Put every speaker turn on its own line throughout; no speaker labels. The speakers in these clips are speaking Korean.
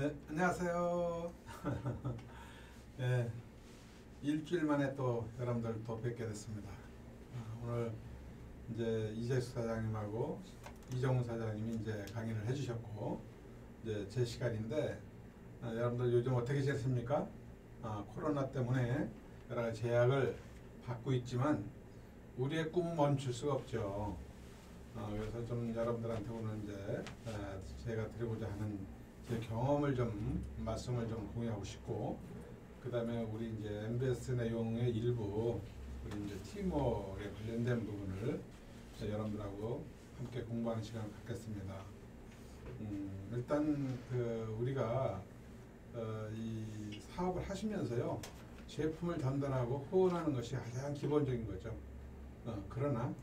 네, 안녕하세요. 네, 일주일 만에 또 여러분들 또 뵙게 됐습니다. 오늘 이제 이재수 사장님하고 이정훈 사장님이 이제 강의를 해주셨고, 이제 제 시간인데, 여러분들 요즘 어떻게 지내십니까? 코로나 때문에 여러 가지 제약을 받고 있지만, 우리의 꿈은 멈출 수가 없죠. 그래서 좀 여러분들한테 오늘 이제 제가 드리고자 하는 제 경험을 좀 말씀을 좀 공유하고 싶고, 그 다음에 우리 이제 MBS 내용의 일부 우리 이제 팀워크에 관련된 부분을 여러분들하고 함께 공부하는 시간을 갖겠습니다. 일단 우리가 이 사업을 하시면서요, 제품을 전달하고 후원하는 것이 가장 기본적인 거죠. 그러나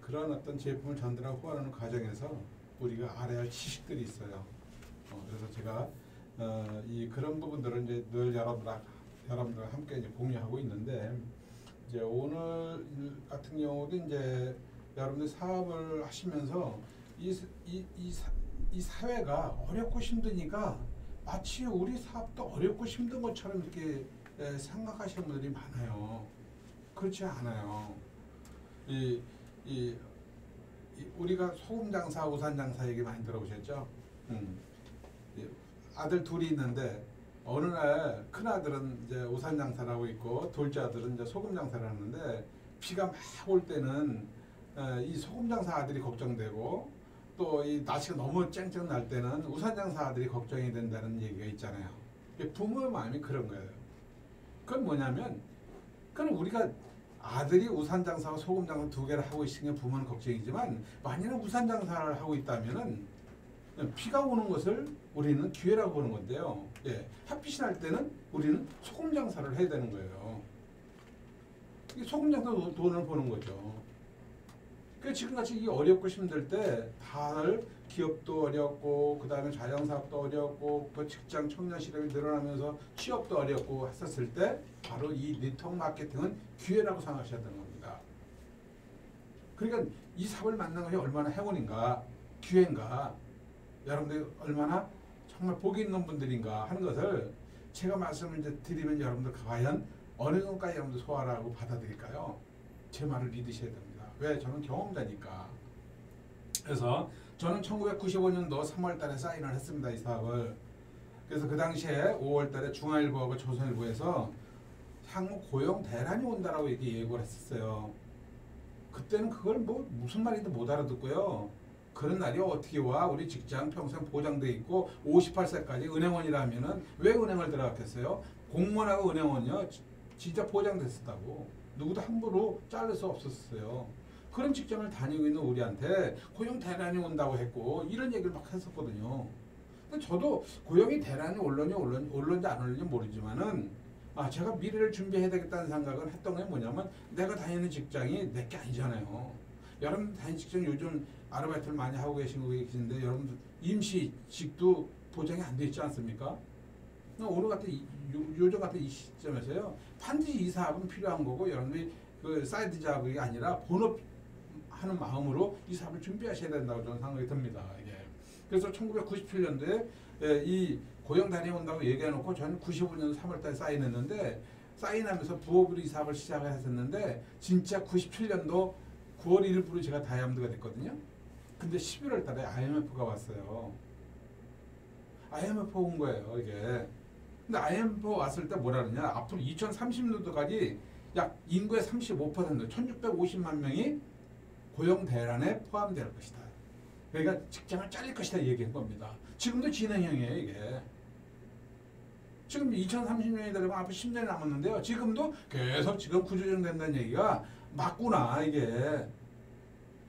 그런 어떤 제품을 전달하고 후원하는 과정에서 우리가 알아야 할 지식들이 있어요. 그래서 제가 이 그런 부분들을 이제 늘 여러분들과 함께 이제 공유하고 있는데, 이제 오늘 같은 경우도 이제 여러분들 사업을 하시면서 이 사회가 어렵고 힘드니까 마치 우리 사업도 어렵고 힘든 것처럼 이렇게 생각하시는 분들이 많아요. 그렇지 않아요. 우리가 소금 장사, 우산 장사 얘기 많이 들어보셨죠? 아들 둘이 있는데 어느 날 큰 아들은 이제 우산 장사를 하고 있고 둘째 아들은 이제 소금 장사를 하는데, 비가 막 올 때는 이 소금 장사 아들이 걱정되고, 또 이 날씨가 너무 쨍쨍 날 때는 우산 장사 아들이 걱정이 된다는 얘기가 있잖아요. 부모의 마음이 그런 거예요. 그건 뭐냐면, 그건 우리가 아들이 우산 장사와 소금 장사 두 개를 하고 있으면 부모는 걱정이지만, 만약에 우산 장사를 하고 있다면은 비가 오는 것을 우리는 기회라고 보는 건데요. 햇빛이 날 때는 우리는 소금 장사를 해야 되는 거예요. 이 소금 장사로 돈을 버는 거죠. 그러니까 지금같이 이 어렵고 힘들 때 다들 기업도 어렵고, 그 다음에 자영사업도 어렵고, 그 직장 청년 실업이 늘어나면서 취업도 어렵고 했었을 때, 바로 이 네트워크 마케팅은 기회라고 생각하셔야 되는 겁니다. 그러니까 이 사업을 만난 것이 얼마나 행운인가, 기회인가, 여러분들이 얼마나 정말 복이 있는 분들인가 하는 것을 제가 말씀을 이제 드리면, 여러분들 과연 어느 정도까지 여러분들 소화하고 받아들일까요? 제 말을 믿으셔야 됩니다. 왜? 저는 경험자니까. 그래서 저는 1995년도 3월 달에 사인을 했습니다, 이 사업을. 그래서 그 당시에 5월 달에 중앙일보하고 조선일보에서 향후 고용 대란이 온다라고 이렇게 예고를 했었어요. 그때는 그걸 뭐 무슨 말인지 못 알아듣고요. 그런 날이 어떻게 와? 우리 직장 평생 보장돼 있고 58세까지 은행원이라면은 왜 은행을 들어갔겠어요? 공무원하고 은행원이요, 진짜 보장됐었다고. 누구도 함부로 자를 수 없었어요. 그런 직장을 다니고 있는 우리한테 고용 대란이 온다고 했고, 이런 얘기를 막 했었거든요. 근데 저도 고용이 대란이 올런지 안 올런지 모르지만은, 제가 미래를 준비해야 되겠다는 생각을 했던 게 뭐냐면, 내가 다니는 직장이 내게 아니잖아요. 여러분 다니는 직장 요즘 아르바이트를 많이 하고 계신데, 여러분들 임시직도 보장이 안 돼 있지 않습니까? 오늘 요즘 같은 이 시점에서요, 반드시 이 사업은 필요한 거고, 여러분들이 그 사이드 작업이 아니라 본업하는 마음으로 이 사업을 준비하셔야 된다고 저는 생각이 듭니다. 그래서 1997년도에 이 고용 단위 온다고 얘기해놓고, 저는 95년 3월달에 사인했는데, 사인하면서 부업으로 이 사업을 시작을 했었는데, 진짜 97년도 9월 1일부로 제가 다이아몬드가 됐거든요. 근데 11월 달에 IMF가 왔어요. IMF 온 거예요, 이게. 근데 IMF 왔을 때 뭐라 그러냐, 앞으로 2030년도까지 약 인구의 35%, 1650만 명이 고용 대란에 포함될 것이다. 그러니까 직장을 잘릴 것이다 얘기한 겁니다. 지금도 진행형이에요, 이게. 지금 2030년이 되려면 앞으로 10년이 남았는데요, 지금도 계속 지금 구조조정된다는 얘기가 맞구나, 이게.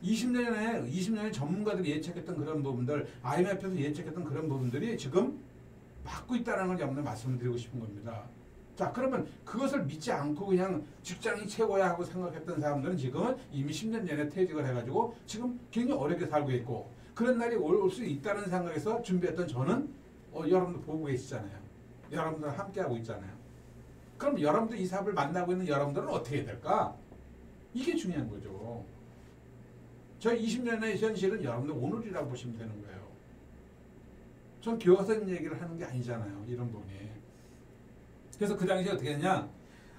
20년에 전문가들이 예측했던 그런 부분들, IMF에서 예측했던 그런 부분들이 지금 맞고 있다는 걸 여러분들 말씀드리고 싶은 겁니다. 자, 그러면 그것을 믿지 않고 그냥 직장이 최고야 하고 생각했던 사람들은 지금은 이미 10년 전에 퇴직을 해가지고 지금 굉장히 어렵게 살고 있고, 그런 날이 올 수 있다는 생각에서 준비했던 저는 여러분들 보고 계시잖아요. 여러분들 함께하고 있잖아요. 그럼 여러분들 이 사업을 만나고 있는 여러분들은 어떻게 해야 될까? 이게 중요한 거죠. 저희 20년의 현실은 여러분들 오늘이라고 보시면 되는 거예요. 전 교과서적인 얘기를 하는 게 아니잖아요. 이런 부분이. 그래서 그 당시에 어떻게 했냐?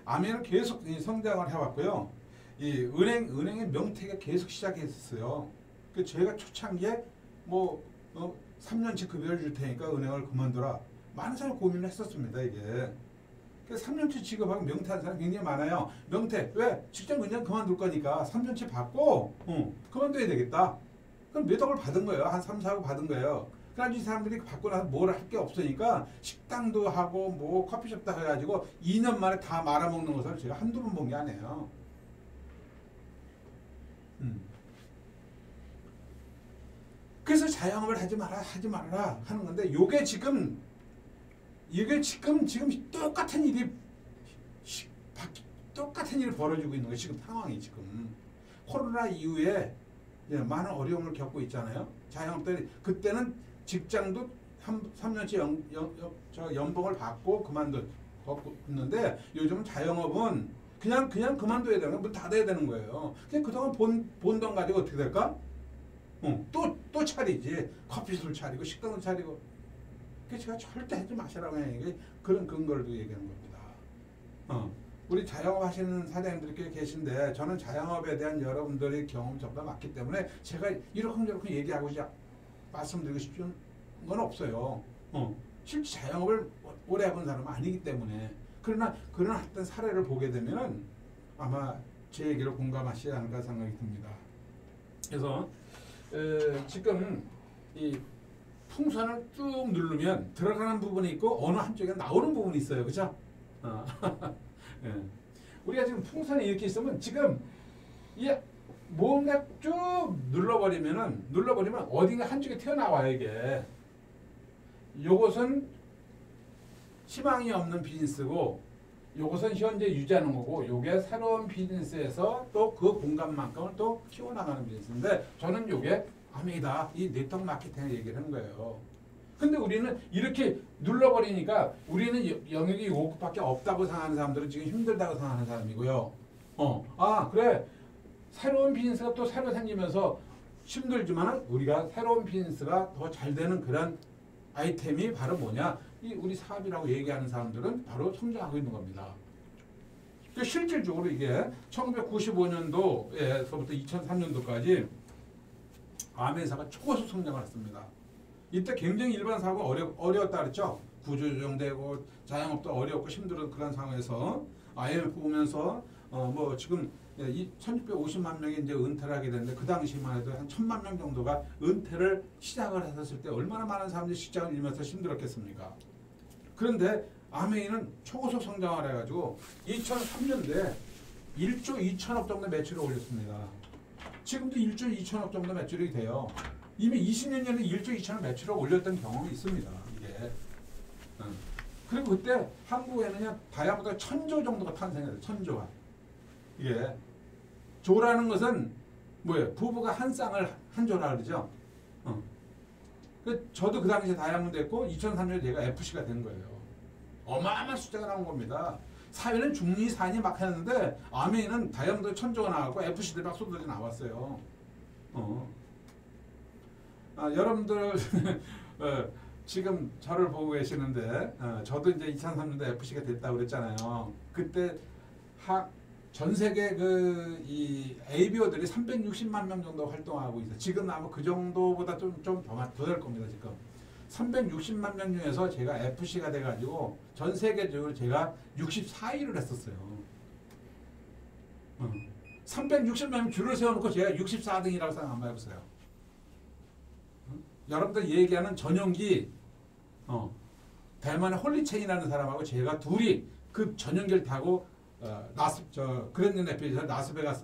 아멘은 계속 성장을 해왔고요. 이 은행의 명태가 계속 시작했었어요. 그 저희가 초창기에 뭐 3년치 급여를 줄 테니까 은행을 그만둬라. 많은 사람이 고민을 했었습니다. 이게. 그래서 3년치 지급하고 명태하는 사람이 굉장히 많아요. 명태 왜? 직장 그냥 그만둘 거니까 3년치 받고 그만둬야 되겠다. 그럼 몇 억을 받은 거예요. 한 3, 4억 받은 거예요. 그래가지고 이 사람들이 받고 나서 뭘 할 게 없으니까 식당도 하고 뭐 커피숍도 해가지고 2년 만에 다 말아먹는 것을 제가 한두 번 본 게 아니에요. 그래서 자영업을 하지 말아라 하는 건데 이게 지금 똑같은 일이 똑같은 일이 벌어지고 있는 거예요. 지금 상황이 지금 코로나 이후에 많은 어려움을 겪고 있잖아요. 자영업들이 그때는 직장도 3년치 연봉을 받고 그만뒀는데 요즘은 자영업은 그냥 그만둬야 되는 거예요. 문 닫아야 되는 거예요. 그동안 본 돈 가지고 어떻게 될까? 또 차리지. 커피숍을 차리고 식당을 차리고. 그래서 제가 절대 하지 마시라고 하는 그런 근거를 얘기하는 겁니다. 우리 자영업 하시는 사장님들이 꽤 계신데 저는 자영업에 대한 여러분들의 경험이 저보다 많기 때문에 제가 이렇게 얘기하고 말씀드리고 싶은 건 없어요. 실제 자영업을 오래 해본 사람은 아니기 때문에 그러나 그런 어떤 사례를 보게 되면 아마 제 얘기를 공감하시지 않을까 생각이 듭니다. 그래서 지금 이 풍선을 쭉 누르면 들어가는 부분이 있고 어느 한쪽에 나오는 부분이 있어요. 그죠? 예. 우리가 지금 풍선이 이렇게 있으면 지금 뭔가 쭉 눌러버리면 어딘가 한쪽에 튀어나와요. 이게 요것은 희망이 없는 비즈니스고 요것은 현재 유지하는 거고 요게 새로운 비즈니스에서 또 그 공간만큼을 또 키워나가는 비즈니스인데 저는 요게 아메이다 이 네트워크 마케팅을 얘기를 하는 거예요. 근데 우리는 이렇게 눌러버리니까 우리는 영역이 요것밖에 없다고 생각하는 사람들은 지금 힘들다고 생각하는 사람이고요. 그래 새로운 비즈니스가 또 새로 생기면서 힘들지만 우리가 새로운 비즈니스가 더 잘 되는 그런 아이템이 바로 뭐냐? 이 우리 사업이라고 얘기하는 사람들은 바로 성장하고 있는 겁니다. 실질적으로 이게 1995년도에서부터 2003년도까지 아메사가 초고속 성장을 했습니다. 이때 굉장히 일반 사업은 어려웠다 그랬죠. 구조조정되고 자영업도 어렵고 힘들었던 그런 상황에서 IMF 보면서 뭐 지금 1650만 명이 이제 은퇴를 하게 됐는데 그 당시만 해도 한 1000만 명 정도가 은퇴를 시작을 했을 때 얼마나 많은 사람들이 직장을 잃으면서 힘들었겠습니까? 그런데 아메이는 초고속 성장을 해가지고 2003년도에 1조 2천억 정도 매출을 올렸습니다. 지금도 1조 2천억 정도 매출이 돼요. 이미 20년 전에 1조 2천억 매출을 올렸던 경험이 있습니다. 이게. 그리고 그때 한국에는 그냥 다야보다 1000조 정도가 탄생해요. 1000조가. 이게 조라는 것은 뭐예요? 부부가 한 쌍을 한 조라 그러죠. 저도 그 당시에 다이아몬드 했고 2003년에 제가 FC가 된 거예요. 어마어마한 숫자가 나온 겁니다. 사회는 중리산이 막 했는데 아메이는 다이아몬드 1000조가 나왔고 FC들이 막 쏟아져 나왔어요. 여러분들 지금 저를 보고 계시는데 저도 이제 2003년도에 FC가 됐다고 그랬잖아요. 그때 전 세계 이 ABO들이 360만 명 정도 활동하고 있어요. 지금 아마 그 정도보다 좀 더 될 겁니다. 지금 360만 명 중에서 제가 FC가 돼가지고 전 세계적으로 제가 64위를 했었어요. 360만 명 줄을 세워놓고 제가 64등이라고 생각 한번 해보세요. 여러분들 얘기하는 전용기 대만의 홀리체인이라는 사람하고 제가 둘이 그 전용기를 타고 그랜드 레피드에서 라스베가스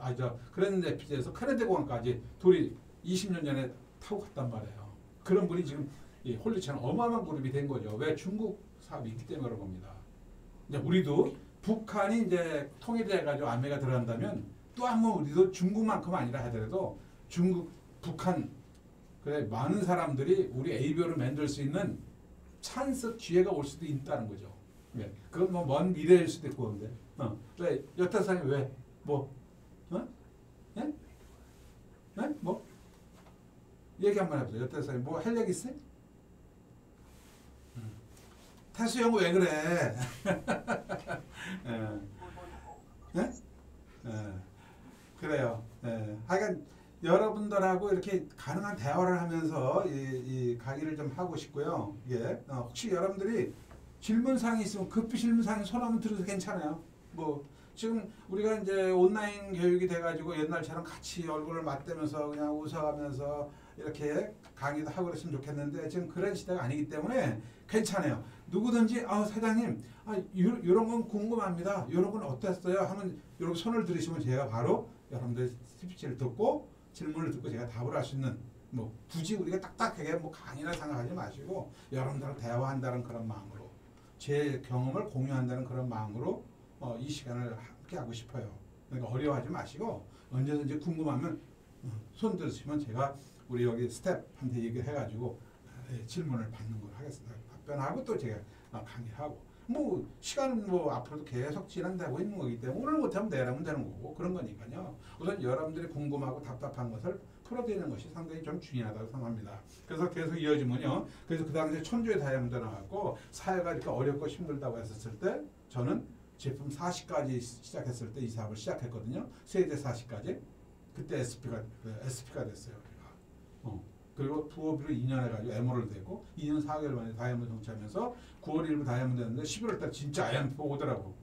그랜드 레피드에서 케네디 공항까지 둘이 20년 전에 타고 갔단 말이에요. 그런 분이 지금 이 홀리체인 어마어마한 그룹이 된 거죠. 왜? 중국 사업이 있기 때문에 그런 겁니다. 이제 우리도 북한이 이제 통일돼가지고 아메가 들어간다면 또 한 번 우리도 중국만큼 아니라 하더라도 중국, 북한 그래 많은 사람들이 우리 ABO를 만들 수 있는 찬스 기회가 올 수도 있다는 거죠. 네. 그건 뭐 먼 미래일 수도 있고 그런데 왜 여타상이 왜 뭐 예? 예? 뭐 얘기 한번 해보세요. 여타상이 뭐 할 얘기 있어요? 태수 형 왜 그래? 예. 예? 예. 그래요. 예. 하여간 여러분들하고 이렇게 가능한 대화를 하면서 이 강의를 좀 하고 싶고요. 예. 혹시 여러분들이 질문사항이 있으면 급히 질문사항 손 한번 들어도 괜찮아요. 뭐 지금 우리가 이제 온라인 교육이 돼가지고 옛날처럼 같이 얼굴을 맞대면서 그냥 웃어가면서 이렇게 강의도 하고 그랬으면 좋겠는데 지금 그런 시대가 아니기 때문에 괜찮아요. 누구든지 사장님 이런 건 궁금합니다. 이런 건 어땠어요? 하면 이렇게 손을 들으시면 제가 바로 여러분들 스피치를 듣고 질문을 듣고 제가 답을 할 수 있는 뭐 굳이 우리가 딱딱하게 뭐 강의나 생각하지 마시고 여러분들하고 대화한다는 그런 마음으로 제 경험을 공유한다는 그런 마음으로 이 시간을 함께 하고 싶어요. 그러니까 어려워하지 마시고 언제든지 궁금하면 손 들으시면 제가 우리 여기 스텝한테 얘기를 해가지고 질문을 받는 걸 하겠습니다. 답변하고 또 제가 강의를 하고 뭐 시간은 뭐 앞으로도 계속 진행되고 있는 거기 때문에 오늘 못하면 내일하면 되는 거고 그런 거니까요. 우선 여러분들이 궁금하고 답답한 것을 풀어드리는 것이 상당히 좀 중요하다고 생각합니다. 그래서 계속 이어지면요. 그래서 그 당시에 천주의 다이아몬드 나왔고 사회가 이렇게 어렵고 힘들다고 했었을 때 저는 제품 40까지 시작했을 때 이 사업을 시작했거든요. 세대 40까지. 그때 SP가 됐어요. 우리가. 그리고 부업으로 2년 해가지고 에머럴드 됐고 2년 4개월 만에 다이아몬드 성취하면서 9월 1일 다이아몬드 했는데 11월 달 진짜 IMF 오더라고.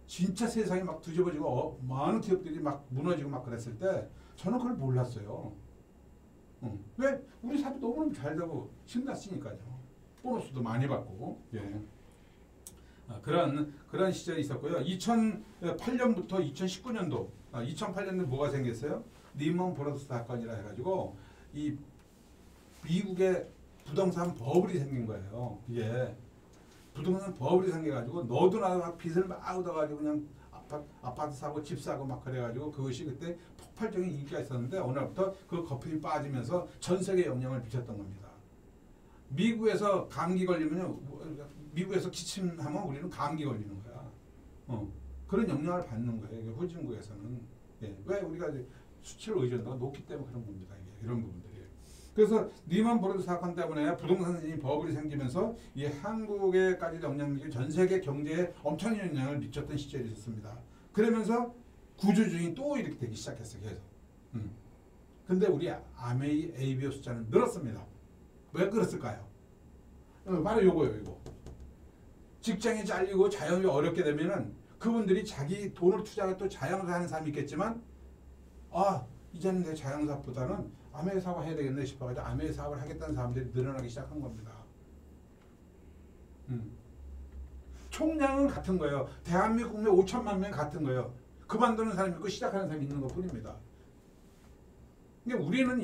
진짜 세상이 막 뒤집어지고 많은 기업들이 막 무너지고 막 그랬을 때 저는 그걸 몰랐어요. 왜? 우리 사업이 너무 잘 되고 신났으니까요. 보너스도 많이 받고. 예. 그런 시절이 있었고요. 2008년부터 2019년도 2008년에 뭐가 생겼어요? 리먼 브러더스 사건이라 해가지고 이 미국의 부동산 버블이 생긴 거예요. 이게 부동산 버블이 생겨가지고 너도 나도 막 빚을 막 얻어가지고 그냥 아파트 사고 집 사고 막 그래가지고 그것이 그때 폭발적인 인기가 있었는데 어느 날부터 그 거품이 빠지면서 전 세계에 영향을 미쳤던 겁니다. 미국에서 감기 걸리면요, 미국에서 기침하면 우리는 감기 걸리는 거야. 그런 영향을 받는 거예요. 후진국에서는. 예. 왜 우리가 수출 의존도가 높기 때문에 그런 겁니다. 이런 부분들이. 그래서 리먼 브러더스 사건 때문에 부동산 버블이 생기면서 이 한국에까지 영향을 미치고 전 세계 경제에 엄청난 영향을 미쳤던 시절이 있었습니다. 그러면서 구조조정이 또 이렇게 되기 시작했어요. 계속. 근데 우리 아메이 ABO 숫자는 늘었습니다. 왜 그랬을까요? 바로 요거예요. 이거. 직장이 잘리고 자영업이 어렵게 되면은 그분들이 자기 돈을 투자해 또 자영업을 하는 사람이 있겠지만 이제는 내 자영업보다는 아메이 사업을 해야 되겠네 싶어가지고 아메이 사업을 하겠다는 사람들이 늘어나기 시작한 겁니다. 총량은 같은 거예요. 대한민국 국민 5천만 명 같은 거예요. 그만두는 사람이 있고 시작하는 사람이 있는 것 뿐입니다. 근데 우리는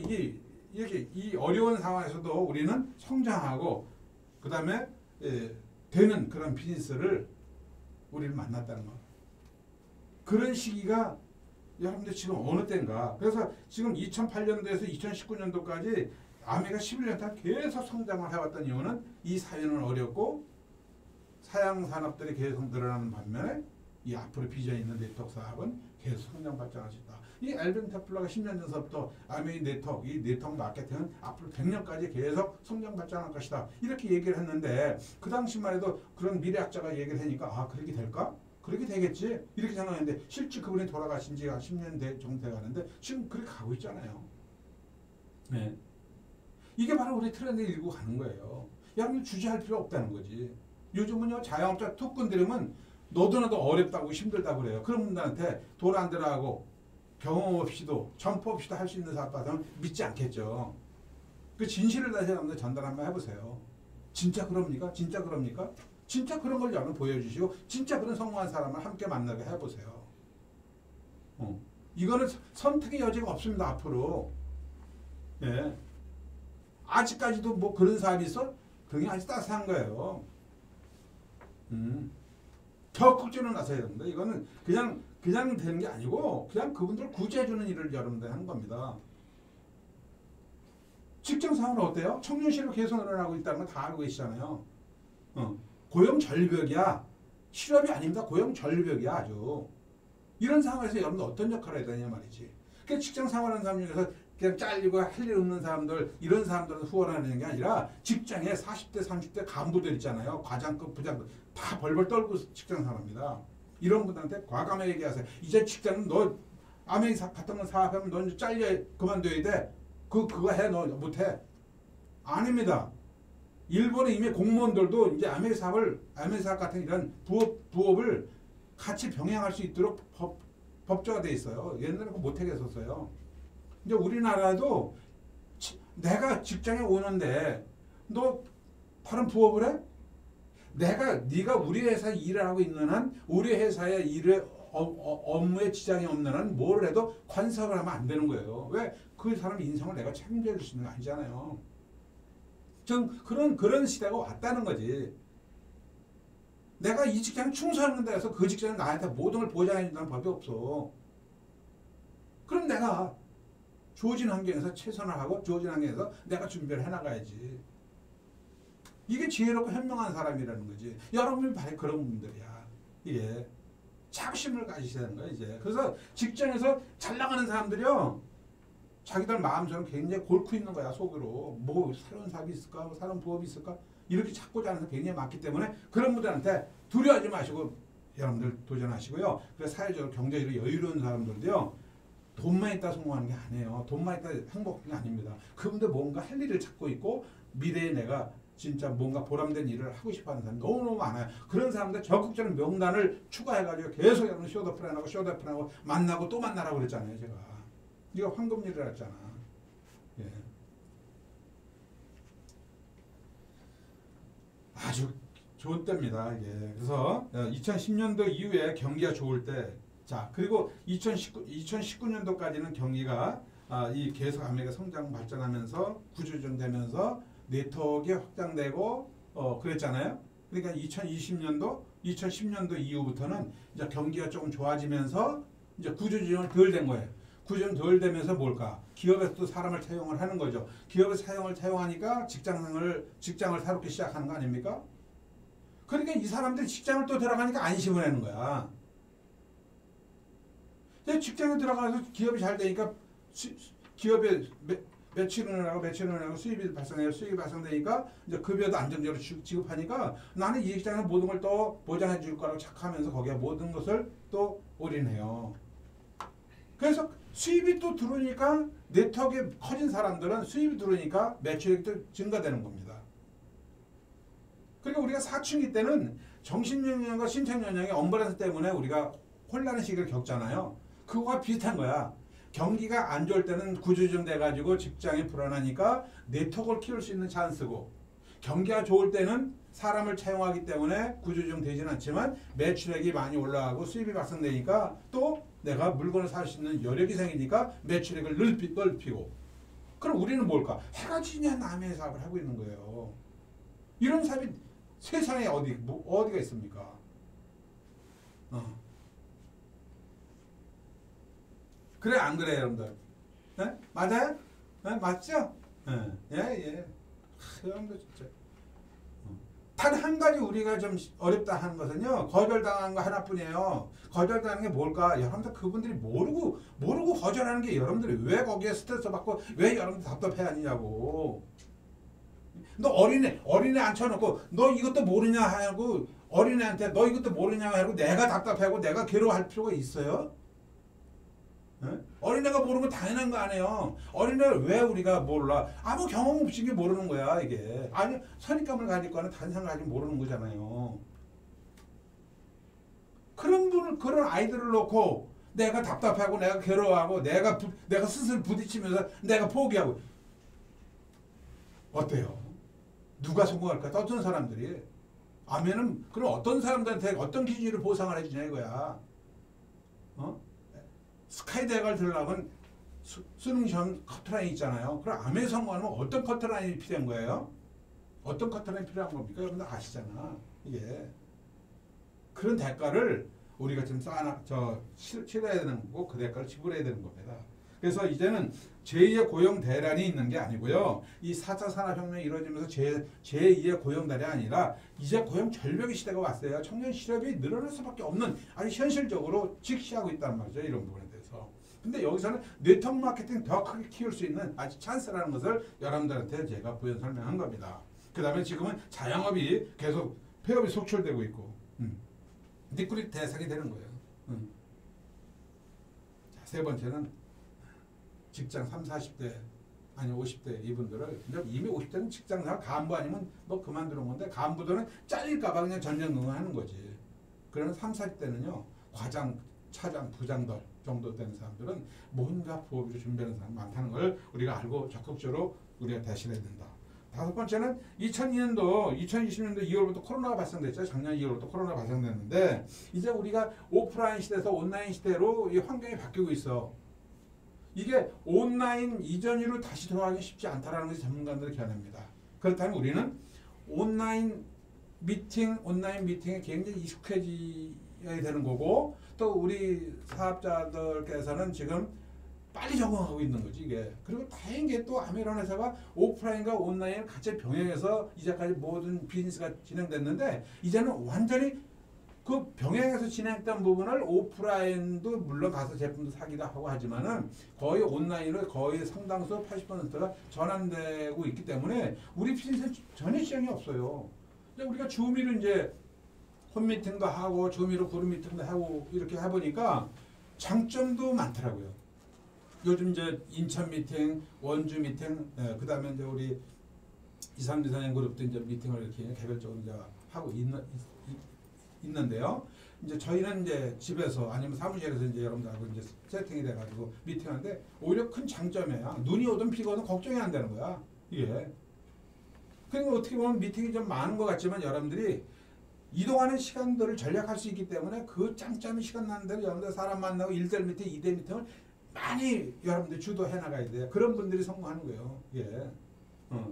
이렇게 이 어려운 상황에서도 우리는 성장하고 그 다음에 되는 그런 비즈니스를 우리를 만났다는 거. 그런 시기가 여러분들 지금 어느 때인가. 그래서 지금 2008년도에서 2019년도까지 아메가 11년 동안 계속 성장을 해왔던 이유는 이 사회는 어렵고 사양 산업들이 계속 늘어나는 반면에 이 앞으로 비전이 있는 네트워크 사업은 계속 성장 발전할 수 있다. 이 앨범 테플러가 10년 전서부터 아메이 네트워크, 이 네트워크 마케팅은 앞으로 100년까지 계속 성장 발전할 것이다. 이렇게 얘기를 했는데 그 당시만 해도 그런 미래학자가 얘기를 하니까 그렇게 될까? 그렇게 되겠지 이렇게 생각했는데 실제 그분이 돌아가신 지가 10년 정도 돼가는데 지금 그렇게 가고 있잖아요. 네. 이게 바로 우리 트렌드를 일고 가는 거예요. 여러분 주저할 필요 없다는 거지. 요즘은요 자영업자 투꾼들이면 너도 나도 어렵다고 힘들다고 그래요. 그런 분들한테 돈 안 들어가고 경험 없이도 점포 없이도 할 수 있는 사업 받으면 믿지 않겠죠. 그 진실을 다시 여러분들 전달 한번 해보세요. 진짜 그럽니까? 진짜 그럽니까? 진짜 그런 걸 여러분 보여주시고 진짜 그런 성공한 사람을 함께 만나게 해보세요. 이거는 선택의 여지가 없습니다. 앞으로. 예. 아직까지도 뭐 그런 사람이 있어? 등이 아주 따스한 거예요. 적극적으로 나서야 됩니다. 이거는 그냥 되는 게 아니고 그냥 그분들을 구제해주는 일을 여러분들이 하는 겁니다. 직장 상황은 어때요? 청년 실업 계속 늘어나고 있다는 건 다 알고 계시잖아요. 고용 절벽이야. 실업이 아닙니다. 고용 절벽이야 아주. 이런 상황에서 여러분들 어떤 역할을 해야 되냐 말이지. 그러니까 직장 생활하는 사람 중에서 그냥 잘리고 할 일 없는 사람들 이런 사람들은 후원하는 게 아니라 직장에 40대 30대 간부들 있잖아요. 과장급 부장급 다 벌벌 떨고 직장 사람입니다. 이런 분들한테 과감하게 얘기하세요. 이제 직장은 너 아메리 같은 거 사업하면 너 이제 잘려 그만둬야 돼. 그거 해. 너 못해. 아닙니다. 일본의 이미 공무원들도 이제 아메리 사업 같은 이런 부업을 같이 병행할 수 있도록 법조가 돼 있어요. 옛날에 그거 못하게 했었어요. 이제 우리나라도 내가 직장에 오는데 너 다른 부업을 해? 네가 우리 회사에 일을 하고 있는 한 우리 회사의 업무에 지장이 없는 한 뭘 해도 간섭을 하면 안 되는 거예요. 왜? 그 사람 인생을 내가 책임져 줄 수 있는 거 아니잖아요. 좀 그런 시대가 왔다는 거지. 내가 이 직장에 충성하는다 해서 그 직장에 나한테 모든 걸 보장해 준다는 법이 없어. 그럼 내가 주어진 환경에서 최선을 하고 주어진 환경에서 내가 준비를 해나가야지. 이게 지혜롭고 현명한 사람이라는 거지. 여러분이 바로 그런 분들이야. 이게 자부심을 가지셔야 되는 거야 이제. 그래서 직장에서 잘 나가는 사람들이요. 자기들 마음처럼 굉장히 골고 있는 거야 속으로. 뭐 새로운 사업이 있을까? 뭐 새로운 부업이 있을까? 이렇게 찾고자 하는 사람이 굉장히 많기 때문에 그런 분들한테 두려워하지 마시고 여러분들 도전하시고요. 그래서 사회적으로 경제적으로 여유로운 사람들도요. 돈만 있다 성공하는 게 아니에요. 돈만 있다 행복한 게 아닙니다. 그분들 뭔가 할 일을 찾고 있고 미래에 내가 진짜 뭔가 보람된 일을 하고 싶어하는 사람이 너무너무 많아요. 그런 사람들 적극적인 명단을 추가해가지고 계속 여러분 쇼더프랜하고 만나고 또 만나라고 그랬잖아요. 제가. 이거 황금일이라 했잖아. 예. 아주 좋은 때입니다. 이게. 그래서 2010년도 이후에 경기가 좋을 때, 자 그리고 2019년도까지는 경기가 이 계속 아메리카 성장 발전하면서 구조조정되면서 네트워크가 확장되고 그랬잖아요. 그러니까 2010년도 이후부터는 이제 경기가 조금 좋아지면서 이제 구조조정을 덜 된 거예요. 구조조정 덜 되면서 뭘까? 기업에서 또 사람을 채용을 하는 거죠. 기업에서 채용하니까 직장을 새롭게 시작하는 거 아닙니까? 그러니까 이 사람들이 직장을 또 들어가니까 안심을 하는 거야. 직장에 들어가서 기업이 잘 되니까 기업에 매출을 하고 수입이 발생되니까 이제 급여도 안정적으로 지급하니까 나는 이 직장에 모든 걸 또 보장해 줄 거라고 착하면서 거기에 모든 것을 또 올인해요. 그래서 수입이 또 들어오니까 네트워크에 커진 사람들은 수입이 들어오니까 매출액이 또 증가되는 겁니다. 그러니까 우리가 사춘기 때는 정신영역과 신체영역의 언밸런스 때문에 우리가 혼란의 시기를 겪잖아요. 그거와 비슷한 거야. 경기가 안 좋을 때는 구조조정 돼가지고 직장이 불안하니까 네트워크를 키울 수 있는 찬스고, 경기가 좋을 때는 사람을 채용하기 때문에 구조조정 되지는 않지만 매출액이 많이 올라가고 수입이 발생되니까 또 내가 물건을 살 수 있는 여력이 생기니까 매출액을 넓히고. 그럼 우리는 뭘까? 해가 지냐 남의 사업을 하고 있는 거예요. 이런 사업이 세상에 어디가 있습니까? 그래 안 그래 여러분들? 네? 맞아요? 네? 맞죠? 예. 여러분들 진짜 단 한 가지 우리가 좀 어렵다 하는 것은요, 거절당한 거 하나뿐이에요. 거절당하는 게 뭘까? 여러분들 그분들이 모르고 거절하는 게 여러분들이 왜 거기에 스트레스 받고 왜 여러분들 답답해 하느냐고. 너 어린애 앉혀놓고 너 이것도 모르냐 하고 어린애한테 너 이것도 모르냐 하고 내가 답답하고 내가 괴로워할 필요가 있어요? 어린애가 모르는 건 당연한 거 아니에요. 어린애를 왜 우리가 몰라? 아무 경험 없이 모르는 거야 이게. 아니 선입감을 가질 거는 단상을 가지고 모르는 거잖아요. 그런 아이들을 놓고 내가 답답하고 내가 괴로워하고 내가 스스로 부딪히면서 내가 포기하고 어때요? 누가 성공할까? 어떤 사람들이? 아면은 그럼 어떤 사람들한테 어떤 기준으로 보상을 해주냐 이거야. 스카이대학을 들으려면 수능시험 커트라인이 있잖아요. 그럼 암에 성공하면 어떤 커트라인이 필요한 거예요? 어떤 커트라인이 필요한 겁니까? 여러분들 아시잖아. 이게. 그런 대가를 우리가 지금 치러야 되는 거고 그 대가를 지불해야 되는 겁니다. 그래서 이제는 제2의 고용 대란이 있는 게 아니고요. 이 4차 산업혁명이 이루어지면서 제2의 고용 대란이 아니라 이제 고용 절벽의 시대가 왔어요. 청년 실업이 늘어날 수밖에 없는 아주 현실적으로 직시하고 있다는 말이죠. 이런 부분에 대해서. 근데 여기서는 네트워크 마케팅 더 크게 키울 수 있는 아주 찬스라는 것을 여러분들한테 제가 부연 설명한 겁니다. 그 다음에 지금은 자영업이 계속 폐업이 속출되고 있고 리크루트 대상이 되는 거예요. 자, 세 번째는 직장 30, 40대 아니 50대 이분들을 이미 50대는 직장생활 간부 아니면 뭐 그만두는 건데 간부들은 잘릴까 봐 그냥 전전긍긍하는 거지. 그러면 30, 40대는요 과장, 차장, 부장들 정도 되는 사람들은 뭔가 부업으로 준비하는 사람 많다는 걸 우리가 알고 적극적으로 우리가 대신해야 된다. 다섯 번째는 2020년도 2월부터 코로나가 발생됐죠. 작년 2월부터 코로나가 발생됐는데 이제 우리가 오프라인 시대에서 온라인 시대로 이 환경이 바뀌고 있어. 이게 온라인 이전으로 다시 돌아가기 쉽지 않다라는 것이 전문가들의 견해입니다. 그렇다면 우리는 온라인 미팅에 굉장히 익숙해져야 되는 거고 또 우리 사업자들께서는 지금 빨리 적응하고 있는 거지 이게. 그리고 다행인 게 또 아메리칸 회사가 오프라인과 온라인을 같이 병행해서 이제까지 모든 비즈니스가 진행됐는데 이제는 완전히 그 병행해서 진행했던 부분을 오프라인도 물론 가서 제품도 사기도 하고 하지만은 거의 온라인으로 거의 상당수 80%가 전환되고 있기 때문에 우리 비즈니스는 전혀 시장이 없어요. 우리가 줌으로 이제 홈미팅도 하고 줌으로 그룹 미팅도 하고 이렇게 해보니까 장점도 많더라고요. 요즘 이제 인천 미팅, 원주 미팅, 그 다음에 이제 우리 23디자인 그룹도 이제 미팅을 이렇게 개별적으로 이제 하고 있는데요. 이제 저희는 이제 집에서 아니면 사무실에서 이제 여러분들하고 이제 세팅이 돼가지고 미팅하는데 오히려 큰 장점이야. 눈이 오든 비가 오든 걱정이 안 되는 거야. 이게. 그러니까 어떻게 보면 미팅이 좀 많은 것 같지만 여러분들이 이동하는 시간들을 전략할 수 있기 때문에 그 짬짬이 시간 나는 대로 여러분들 사람 만나고 1대1 미팅, 2대 미팅을 많이 여러분들 주도해 나가야 돼요. 그런 분들이 성공하는 거예요. 예.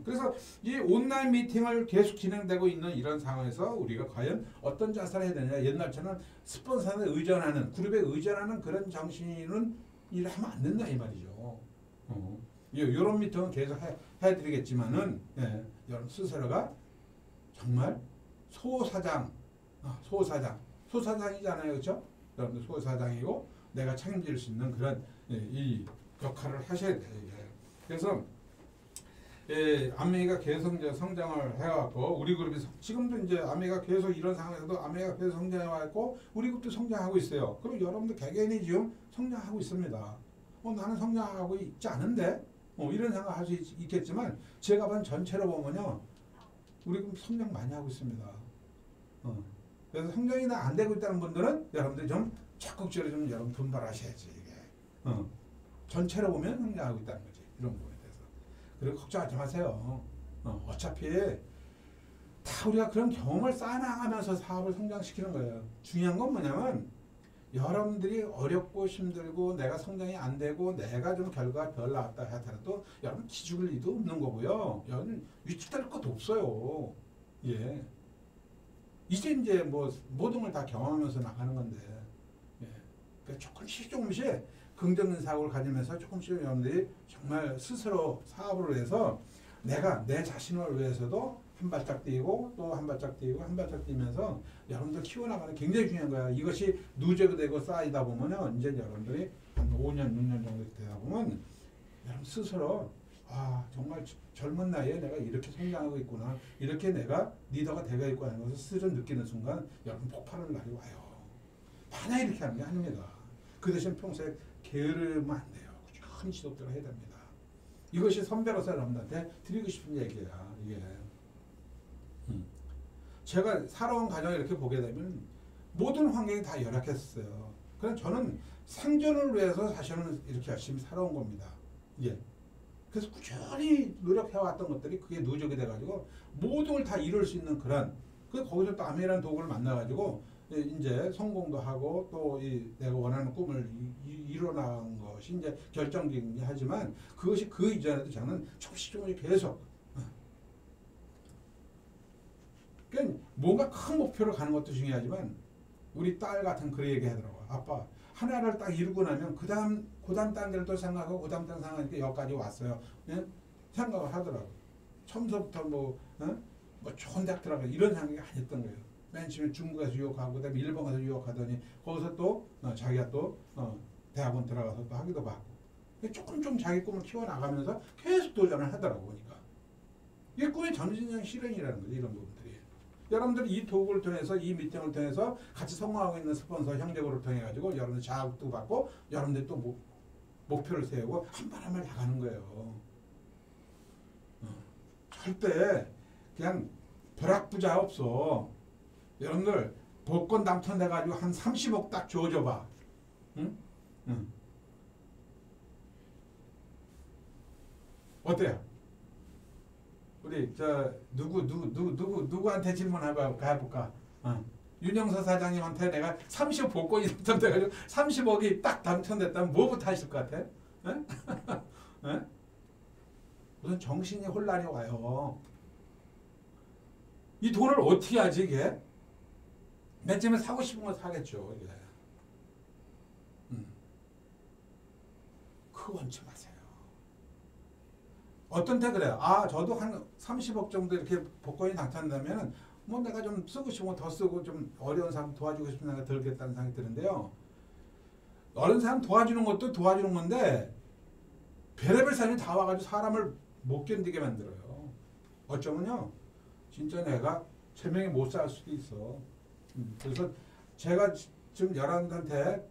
그래서 이 온라인 미팅을 계속 진행되고 있는 이런 상황에서 우리가 과연 어떤 자세를 해야 되냐. 옛날처럼 스폰서에 의존하는, 그룹에 의존하는 그런 정신은 일을 하면 안 된다 이 말이죠. 이런 미팅은 계속 해드리겠지만은 예, 여러분 스스로가 정말 소사장이잖아요. 그렇죠? 여러분들 소사장이고 내가 책임질 수 있는 그런 이 역할을 하셔야 돼요. 그래서 아메이가 계속 이제 성장을 해왔고 우리 그룹이 지금도 이제 아메이가 계속 이런 상황에서도 아메이가 계속 성장해왔고 우리 그룹도 성장하고 있어요. 그럼 여러분들 개개인이 지금 성장하고 있습니다. 나는 성장하고 있지 않은데 이런 생각할 수 있겠지만 제가 본 전체로 보면요 우리 그룹 성장 많이 하고 있습니다. 그래서 성장이 안 되고 있다는 분들은 여러분들이 좀 적극적으로 좀 여러분 분발하셔야지 이게. 전체로 보면 성장하고 있다는 거지 이런 부분에 대해서. 그리고 걱정하지 마세요. 어차피 다 우리가 그런 경험을 쌓아나가면서 사업을 성장시키는 거예요. 중요한 건 뭐냐면 여러분들이 어렵고 힘들고 내가 성장이 안 되고 내가 좀 결과가 덜 나왔다 하더라도 여러분 기죽을 리도 없는 거고요. 여러분 위축될 것도 없어요. 예. 이제 뭐 모든 걸 다 경험하면서 나가는 건데 예. 그러니까 조금씩 긍정적인 사고를 가지면서 조금씩 여러분들이 정말 스스로 사업을 위해서 내가 내 자신을 위해서도 한 발짝 뛰고 또 한 발짝 뛰고 한 발짝 뛰면서 여러분들 키워나가는 게 굉장히 중요한 거야. 이것이 누적이 되고 쌓이다 보면은 이제 여러분들이 한 5년, 6년 정도 되다 보면 여러분 스스로 정말 젊은 나이에 내가 이렇게 성장하고 있구나. 이렇게 내가 리더가 되고 있고 하는 것을 스스로 느끼는 순간 여러분 폭발하는 날이 와요. 만약 이렇게 하는 게 아닙니다. 그 대신 평소에 게으르면 안 돼요. 큰 지도대로 해야 됩니다. 이것이 선배로서 여러분들한테 드리고 싶은 얘기야. 이게. 제가 살아온 과정을 이렇게 보게 되면 모든 환경이 다 열악했어요. 그래서 저는 생존을 위해서 사실은 이렇게 열심히 살아온 겁니다. 예. 그래서 꾸준히 노력해왔던 것들이 그게 누적이 돼가지고 모든 걸 다 이룰 수 있는 그런 거기서 또 아메리칸 도구를 만나가지고 이제 성공도 하고 또 내가 원하는 꿈을 이뤄나간 것이 이제 결정적이긴 하지만 그것이 그 이전에도 저는 조금씩 계속 그러니까 뭔가 큰 목표로 가는 것도 중요하지만 우리 딸 같은 그 얘기 하더라고. 아빠 하나를 딱 이루고 나면 그 다음 단계를 또 생각하고 그 다음 단계 생각하니까 여기까지 왔어요. 예? 생각을 하더라고. 처음부터 뭐 좋은 대학 들어가 이런 생각이 안 했던 거예요. 맨 처음에 중국에서 유학하고 그다음에 일본 가서 유학하더니 거기서 또 자기가 또 대학원 들어가서 또 하기도 받고. 조금 좀 자기 꿈을 키워나가면서 계속 도전을 하더라고 보니까. 이게 꿈의 전진형 실현이라는 거죠. 이런 부분들이. 여러분들이 이 도구를 통해서 이 미팅을 통해서 같이 성공하고 있는 스폰서 형제그룹을 통해 가지고 여러분들 자극도 받고 여러분들이 또 목표를 세우고 한 발 한 발 나가는 거예요. 절대 그냥 벼락부자 없어. 여러분들 복권 당첨돼가지고 한 30억 딱 줘봐. 응? 응. 어때요? 우리 저 누구한테 질문해볼까? 윤영서 사장님한테 내가 30억 복권이 당첨돼가지고 30억이 딱 당첨됐다면 뭐부터 하실 것 같아? 응? 응? 무슨 정신이 혼란이 와요. 이 돈을 어떻게 하지 이게? 맨 처음에 사고 싶은 거 사겠죠. 이게. 그거 원치 마세요. 어떤 때 그래요. 아 저도 한 30억 정도 이렇게 복권이 당첨되면 뭐 내가 좀 쓰고 싶은 거 더 쓰고 좀 어려운 사람 도와주고 싶은 생각이 들겠다는 생각이 드는데요. 어려운 사람 도와주는 것도 도와주는 건데 별의별 사람이 다 와가지고 사람을 못 견디게 만들어요. 어쩌면요. 진짜 내가 제명에 못 살 수도 있어. 그래서 제가 지금 여러분한테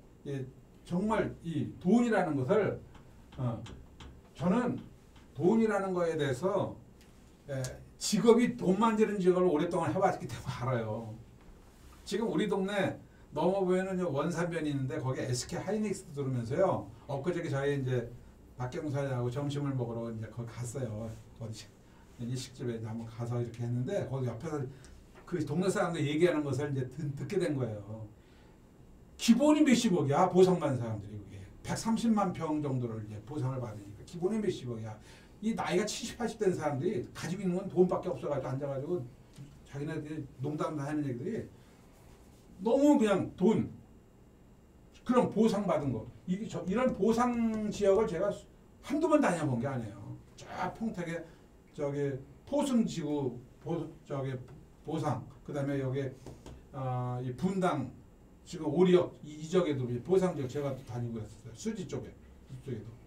정말 이 돈이라는 것을 저는 돈이라는 거에 대해서 직업이 돈 만드는 직업을 오랫동안 해왔기 때문에 알아요. 지금 우리 동네 넘어보면은 원산변이 있는데 거기 SK 하이닉스 들으면서요. 엊그저께 저희 이제 박경사하고 점심을 먹으러 이제 거기 갔어요. 어디 일식집에 한번 가서 이렇게 했는데 거기 옆에서 그 동네 사람들 얘기하는 것을 이제 듣게 된 거예요. 기본이 몇십억이야 보상받는 사람들이 그게 130만 평 정도를 이제 보상을 받으니까 기본이 몇십억이야. 이 나이가 70, 80 된 사람들이 가지고 있는 건 돈밖에 없어가지고 앉아가지고 자기네들이 농담도 하는 얘기들이 너무 그냥 돈 그런 보상받은 거 이런 보상 지역을 제가 한두 번 다녀본 게 아니에요. 쫙 평택에 저기 포승지구 보상 그다음에 여기 이 분당 지금 오리역 이 지역에도 보상 지역 제가 다니고 했었어요. 수지 쪽에 이쪽에도.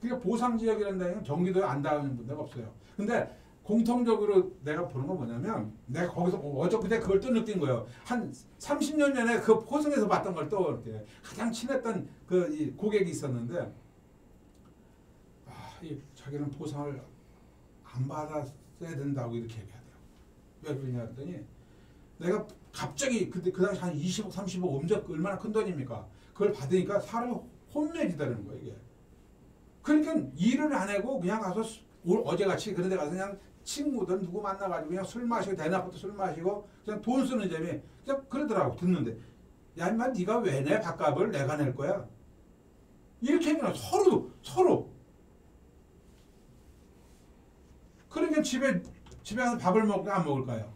그러니까 보상 지역이라는 데는 경기도에 안 닿는 분들가 없어요. 근데 공통적으로 내가 보는 건 뭐냐면 내가 거기서 어저그때 그걸 또 느낀 거예요. 한 30년 전에 그 포승에서 봤던 걸 또 이렇게 가장 친했던 그 이 고객이 있었는데 이 자기는 보상을 안 받았어야 된다고 이렇게 얘기하더라고. 왜 그러냐 했더니 내가 갑자기 그때 그 당시 한 20억 30억 엄청 얼마나 큰 돈입니까? 그걸 받으니까 사람이 혼미해지다는 거예요 이게. 그러니까 일을 안 하고 그냥 가서 어제같이 그런 데 가서 그냥 친구들 누구 만나가지고 그냥 술 마시고 대낮부터 술 마시고 그냥 돈 쓰는 재미 그냥 그러더라고. 듣는데 야 인마 네가 왜 내 밥값을 내가 낼 거야? 이렇게 하면 서로 그러니까 집에 가서 밥을 먹을까 안 먹을까요?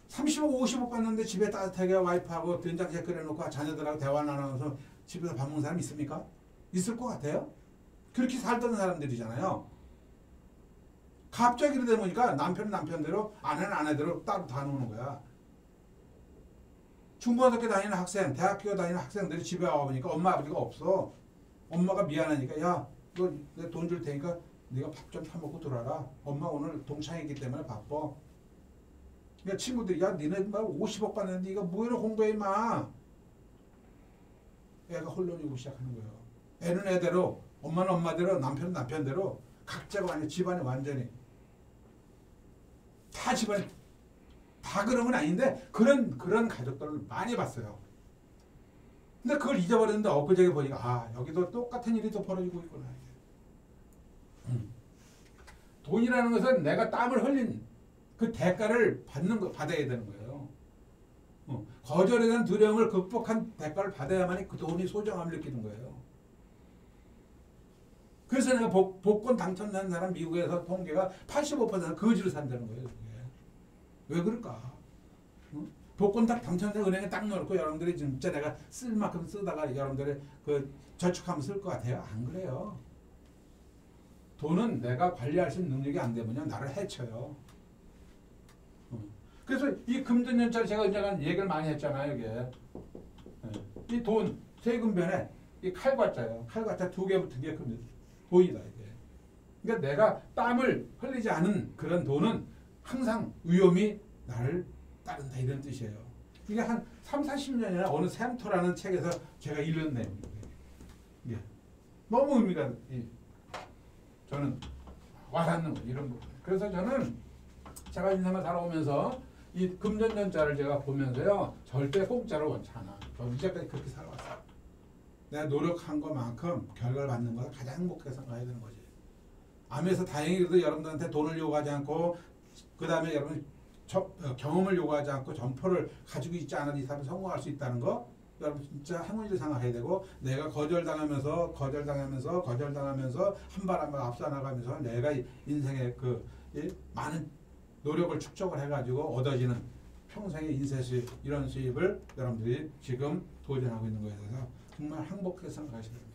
30억 50억 받는데 집에 따뜻하게 와이프하고 된장찌개 끓여놓고 자녀들하고 대화 나누면서 집에서 밥 먹는 사람 있습니까? 있을 것 같아요? 그렇게 살던 사람들이잖아요. 갑자기 그러다 보니까 남편은 남편대로 아내는 아내대로 따로 다 노는 거야. 중고등학교 다니는 학생, 대학교 다니는 학생들이 집에 와보니까 엄마 아버지가 없어. 엄마가 미안하니까 야 너 내 돈 줄 테니까 네가 밥 좀 사 먹고 돌아라. 엄마 오늘 동창이기 때문에 바빠. 그러니까 친구들이 야 니네 막 50억 받는데 이거 뭐이러 공부해 임마. 애가 혼란이고 시작하는 거예요. 애는 애대로 엄마는 엄마대로 남편은 남편대로 각자가 완전 집안이 완전히 다 집안이 다 그런 건 아닌데 그런 가족들을 많이 봤어요. 근데 그걸 잊어버렸는데 엊그저께 보니까 여기도 똑같은 일이 또 벌어지고 있구나. 돈이라는 것은 내가 땀을 흘린 그 대가를 받아야 되는 거예요. 거절에 대한 두려움을 극복한 대가를 받아야만이 그 돈이 소중함을 느끼는 거예요. 그래서 내가 복권 당첨된 사람 미국에서 통계가 85% 거지로 산다는 거예요. 그게. 왜 그럴까? 복권 딱 당첨된 은행에 딱 넣고 여러분들이 진짜 내가 쓸 만큼 쓰다가 여러분들이 그 저축하면 쓸 것 같아요? 안 그래요. 돈은 내가 관리할 수 있는 능력이 안 되면 나를 해쳐요. 그래서 이 금전연차를 제가 언젠가 얘기를 많이 했잖아요. 이게 이 돈 세금 변에 이 칼과자예요. 칼과자 2개 붙은 게 그 돈이다 이게. 그러니까 내가 땀을 흘리지 않은 그런 돈은 항상 위험이 나를 따른다 이런 뜻이에요. 이게 한 3, 40년이나 어느 샘토라는 책에서 제가 읽은 내용이에요. 예. 너무 의미가 저는 와닿는 거예요. 이런 부분. 그래서 저는 제가 인생을 살아오면서 이 금전전자를 제가 보면서요. 절대 공짜로 원치 않아. 저 이제까지 그렇게 살아왔어요. 내가 노력한 것만큼 결과를 받는 것을 가장 행복하게 생각해야 되는 거지. 암에서 다행히 그래도 여러분들한테 돈을 요구하지 않고 그 다음에 여러분 경험을 요구하지 않고 점포를 가지고 있지 않아도 이 사람이 성공할 수 있다는 거 여러분 진짜 행운을 생각해야 되고 내가 거절당하면서 한 발 한 발 앞서 나가면서 내가 인생의 그 많은 노력을 축적을 해가지고 얻어지는 평생의 인생 수입 이런 수입을 여러분들이 지금 도전하고 있는 거에 대해서 정말 행복하게 생각하셔야 됩니다.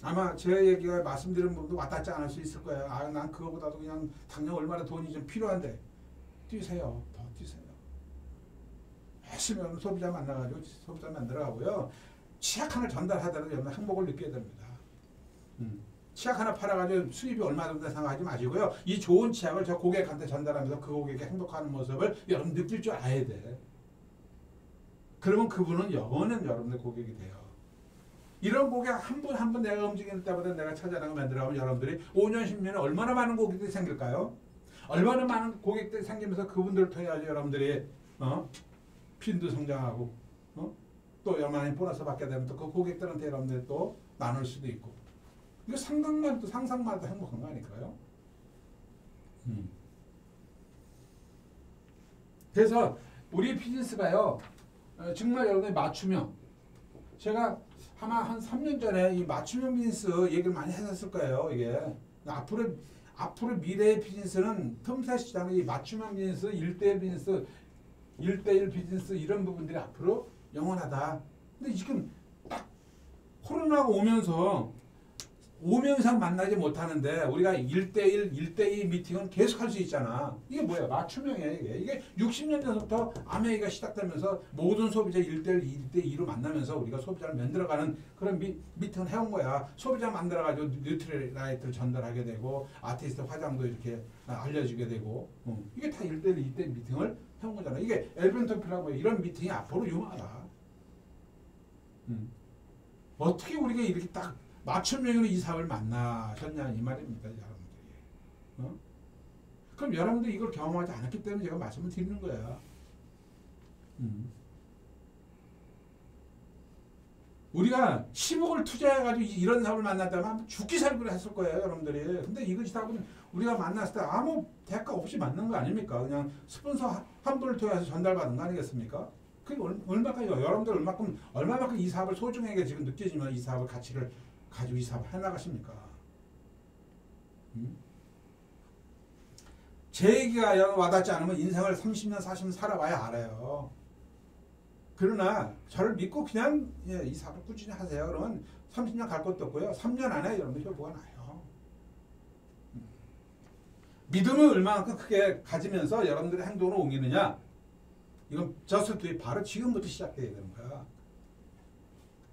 아마 제 얘기가 말씀드린 부분도 와닿지 않을 수 있을 거예요. 아, 난 그거보다도 그냥 당장 얼마나 돈이 좀 필요한데 뛰세요. 더 뛰세요. 열심히 소비자 만나가지고 소비자 만들어가고요. 치약 하나 전달하더라도 여러분 행복을 느껴야 됩니다. 치약 하나 팔아가지고 수입이 얼마 정도 생각하지 마시고요. 이 좋은 치약을 저 고객한테 전달하면서 그 고객이 행복하는 모습을 여러분 느낄 줄 알아야 돼. 그러면 그분은 영원한 여러분의 고객이 돼요. 이런 고객 한 분 한 분 내가 움직이는 때보다 내가 찾아나가 만들어가면 여러분들이 5년 10년에 얼마나 많은 고객들이 생길까요? 얼마나 많은 고객들이 생기면서 그분들을 통해 여러분들이 핀도 성장하고 또 얼마나 보너스 받게 되면 또 그 고객들한테 여러분들이 또 나눌 수도 있고 이거 상상만 해도 행복한 거 아닐까요? 그래서 우리 비즈니스가요 정말 여러분의 맞춤형 제가 아마 한 3년 전에 이 맞춤형 비즈니스 얘기를 많이 했었을 거예요. 이게 앞으로 미래의 비즈니스는 틈새 시장의 이 맞춤형 비즈니스, 1대1 비즈니스, 1대1 비즈니스 이런 부분들이 앞으로 영원하다. 근데 지금 딱 코로나가 오면서 5명 이상 만나지 못하는데 우리가 1대1, 1대2 미팅은 계속 할 수 있잖아. 이게 뭐야? 맞춤형이야 이게 60년 전부터 아메이가 시작되면서 모든 소비자 1대1, 2대2로 만나면서 우리가 소비자를 만들어가는 그런 미팅을 해온 거야. 소비자 만들어가지고 뉴트리라이트를 전달하게 되고 아티스트 화장도 이렇게 알려주게 되고 이게 다 1대1, 2대1 미팅을 해온 거잖아. 이게 엘벤토피라고 이런 미팅이 앞으로 유명하다. 어떻게 우리가 이렇게 딱 맞춤형으로 이 사업을 만나셨냐 이 말입니다. 여러분들이. 그럼 여러분들이 이걸 경험하지 않았기 때문에 제가 말씀을 드리는 거야. 우리가 10억을 투자해가지고 이런 사업을 만났다면 죽기 살기로 했을 거예요. 여러분들이. 근데 이것이 사업은 우리가 만났을 때 아무 대가 없이 만난 거 아닙니까? 그냥 스폰서 한 분을 통해서 전달받은 거 아니겠습니까? 그게 얼마까지 여러분들 얼마만큼 이 사업을 소중하게 지금 느껴지면 이 사업의 가치를 가지고 이 사업 해나가십니까? 제 얘기가 와닿지 않으면 인생을 30년, 40년 살아봐야 알아요. 그러나 저를 믿고 그냥 이 사업을 꾸준히 하세요. 그러면 30년 갈 것도 없고요. 3년 안에 여러분들 효과가 나요. 믿음을 얼마만큼 크게 가지면서 여러분들의 행동으로 옮기느냐? 이건 저스트이 바로 지금부터 시작돼야 되는 거야.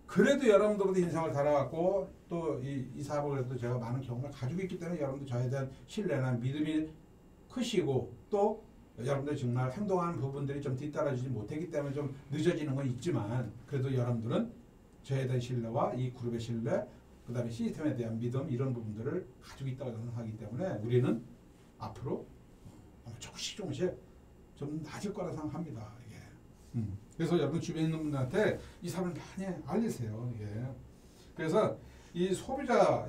그래도 여러분들도 인생을 살아왔고 또 이 사업을 해도 제가 많은 경험을 가지고 있기 때문에 여러분들 저에 대한 신뢰나 믿음이 크시고 또 여러분들 정말 행동하는 부분들이 좀 뒤따라주지 못했기 때문에 좀 늦어지는 건 있지만 그래도 여러분들은 저에 대한 신뢰와 이 그룹의 신뢰 그 다음에 시스템에 대한 믿음 이런 부분들을 가지고 있다고 생각하기 때문에 우리는 앞으로 조금씩 좀 낮을 거라 생각합니다. 이게. 그래서 여러분 주변에 있는 분들한테 이 사업을 많이 알리세요. 이게. 그래서 이 소비자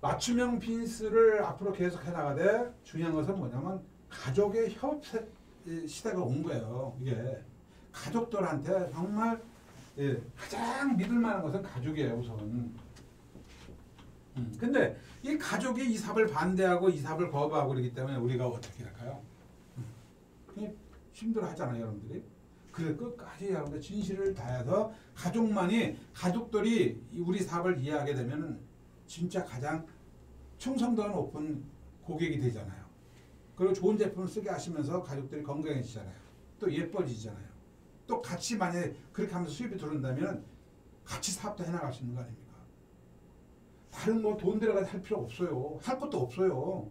맞춤형 비즈니스를 앞으로 계속 해나가되 중요한 것은 뭐냐면 가족의 협업 시대가 온 거예요. 이게 가족들한테 정말 가장 믿을 만한 것은 가족이에요. 우선. 근데 이 가족이 이 사업을 반대하고 이 사업을 거부하고 그러기 때문에 우리가 어떻게 할까요? 힘들어 하잖아요, 여러분들이. 그래서 끝까지 여러분들 진실을 다해서 가족들이 우리 사업을 이해하게 되면 진짜 가장 충성도가 높은 고객이 되잖아요. 그리고 좋은 제품을 쓰게 하시면서 가족들이 건강해지잖아요. 또 예뻐지잖아요. 또 같이 만약에 그렇게 하면서 수입이 들어온다면 같이 사업도 해나갈 수 있는 거 아닙니까? 다른 뭐 돈 들어가서 할 필요 없어요. 할 것도 없어요.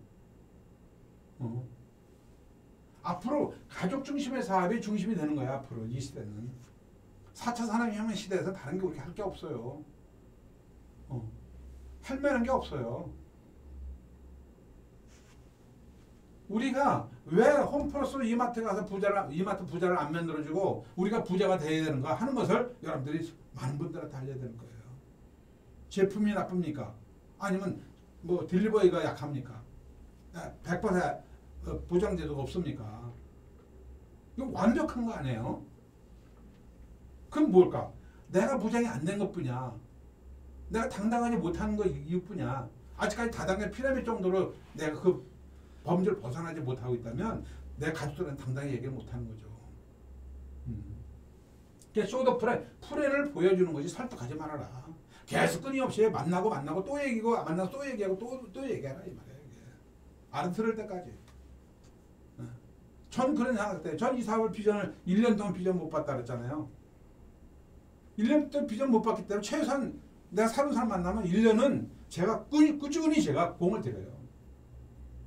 앞으로 가족 중심의 사업이 중심이 되는 거야. 앞으로 이 시대는 4차 산업혁명 시대에서 다른 게 그렇게 할 게 없어요. 할 만한 게 없어요. 우리가 왜 홈플러스 이마트 가서 이마트 부자를 안 만들어주고 우리가 부자가 돼야 되는가 하는 것을 여러분들이 많은 분들한테 알려야 되는 거예요. 제품이 나쁩니까? 아니면 뭐 딜리버리가 약합니까? 100% 보장제도가 없습니까? 이거 완벽한 거 아니에요? 그럼 뭘까? 내가 보장이 안 된 것뿐이야. 내가 당당하지 못하는 거 이유뿐이야. 아직까지 다당의 피라미드 정도로 내가 그 범죄를 벗어나지 못하고 있다면 내 가족들은 당당히 얘기를 못하는 거죠. 그러니까 쇼더 프레를 보여주는 거지 설득하지 말아라. 계속 끊임없이 만나고 또 얘기고 만나서 또 얘기하고 또 얘기하라 이 말이에요. 알아들을 때까지. 전 그런 생각 때, 전 이 사업을 비전을 1년 동안 비전 못 봤다 그랬잖아요. 1년 동안 비전 못 봤기 때문에 최소한 내가 새로운 사람 만나면 1년은 제가 꾸준히 제가 공을 들여요.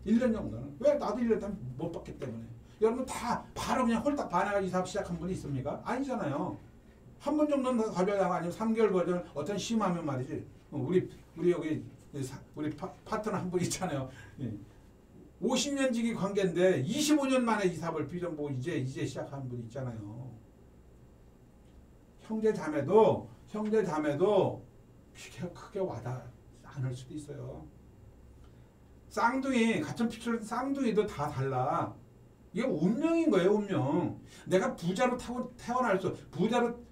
1년 정도는. 왜? 나도 1년 동안 못 봤기 때문에. 여러분 다 바로 그냥 홀딱 반해가지고 이 사업 시작한 분이 있습니까? 아니잖아요. 한 번 정도는 더 가져야 아니면 3개월 버전 어떤 심하면 말이지. 우리 여기 우리 파트너 한 분 있잖아요. 50년 지기 관계인데 25년 만에 이 사업을 비전 보고 이제 시작한 분 있잖아요. 형제 자매도 크게 와닿지 않을 수도 있어요. 쌍둥이 같은 피처를 쌍둥이도 다 달라. 이게 운명인 거예요. 운명. 내가 부자로 부자로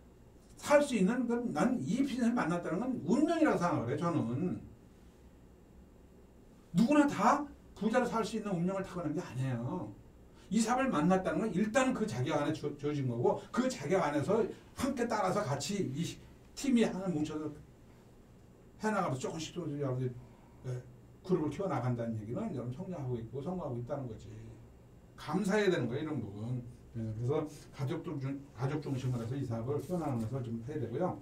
살 수 있는 건 난 이 비전을 만났다는 건 운명이라고 생각을 해요. 저는 누구나 다 부자로 살 수 있는 운명을 타고난 게 아니에요. 이 사람을 만났다는 건 일단 그 자격 안에 주어진 거고 그 자격 안에서 함께 따라서 같이 이 팀이 하나 뭉쳐서 해나가면서 조금씩 여러분들 그룹을 키워나간다는 얘기는 여러분 성장하고 있고 성공하고 있다는 거지. 감사해야 되는 거예요. 이런 부분. 그래서 가족 중심으로 해서 이 사업을 키워나가면서 좀 해야 되고요.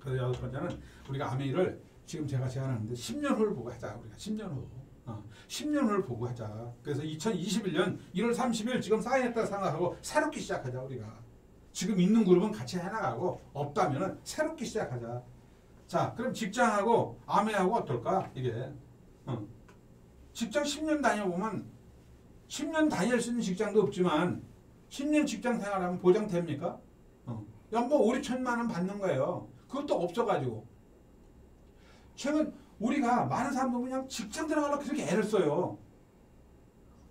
그래서 여섯 번째는 우리가 아메이를 지금 제가 제안하는데 10년 후를 보고 하자. 우리가 10년 후. 10년 후를 보고 하자. 그래서 2021년 1월 30일 지금 사인했다 생각하고 새롭게 시작하자. 우리가. 지금 있는 그룹은 같이 해나가고 없다면 새롭게 시작하자. 자, 그럼 직장하고 아메하고 어떨까? 이게. 직장 10년 다녀보면 10년 다닐 수 있는 직장도 없지만 10년 직장 생활하면 보장됩니까? 연봉 5, 6천만 원 받는 거예요. 그것도 없어가지고. 최근 우리가 많은 사람들은 그냥 직장 들어가려고 그렇게 애를 써요.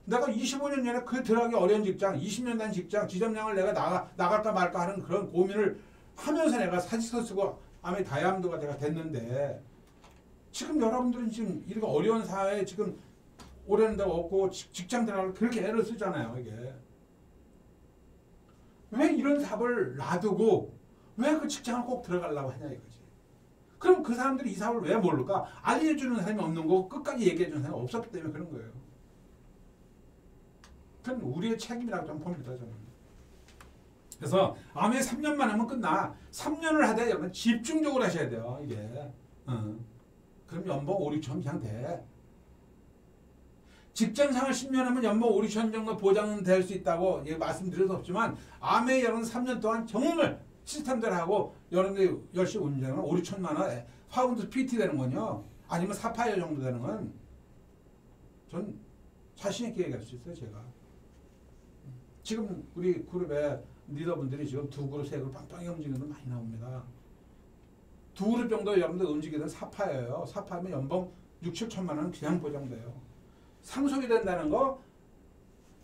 내가 25년 전에 그 들어가기 어려운 직장, 20년 된 직장, 지점장을 내가 나갈까 말까 하는 그런 고민을 하면서 내가 사직서 쓰고 아메 다이아몬드가 내가 됐는데 지금 여러분들은 지금 이렇게 어려운 사회에 지금 오래는 데가 없고 직장 들어가려고 그렇게 애를 쓰잖아요. 이게. 왜 이런 사업을 놔두고 왜 그 직장을 꼭 들어가려고 하냐 이거지. 그럼 그 사람들이 이 사업을 왜 모를까? 알려주는 사람이 없는 거고 끝까지 얘기해주는 사람이 없었기 때문에 그런 거예요. 그건 우리의 책임이라고 좀 봅니다. 저는. 그래서 아메 3년만 하면 끝나. 3년을 하되 여러분 집중적으로 하셔야 돼요. 이게. 그럼 연봉 5, 6천 그냥 돼. 직장생활 10년 하면 연봉 5, 6천 정도 보장은 될 수 있다고 말씀드릴 수 없지만 아메 여러분 3년 동안 정말 시스템대로 하고 여러분들이 열심히 운영하면 5, 6천만 원 파운드 PT 되는 건요. 아니면 사파이어 정도 되는 건 전 자신 있게 얘기할 수 있어요. 제가. 지금 우리 그룹에 리더분들이 지금 2그룹, 3그룹 빵빵히 움직이는 분 많이 나옵니다. 2그룹 정도 여러분들 움직이는 사파이어예요. 사파이면 연봉 6, 7천만 원 그냥 보장돼요. 상속이 된다는 거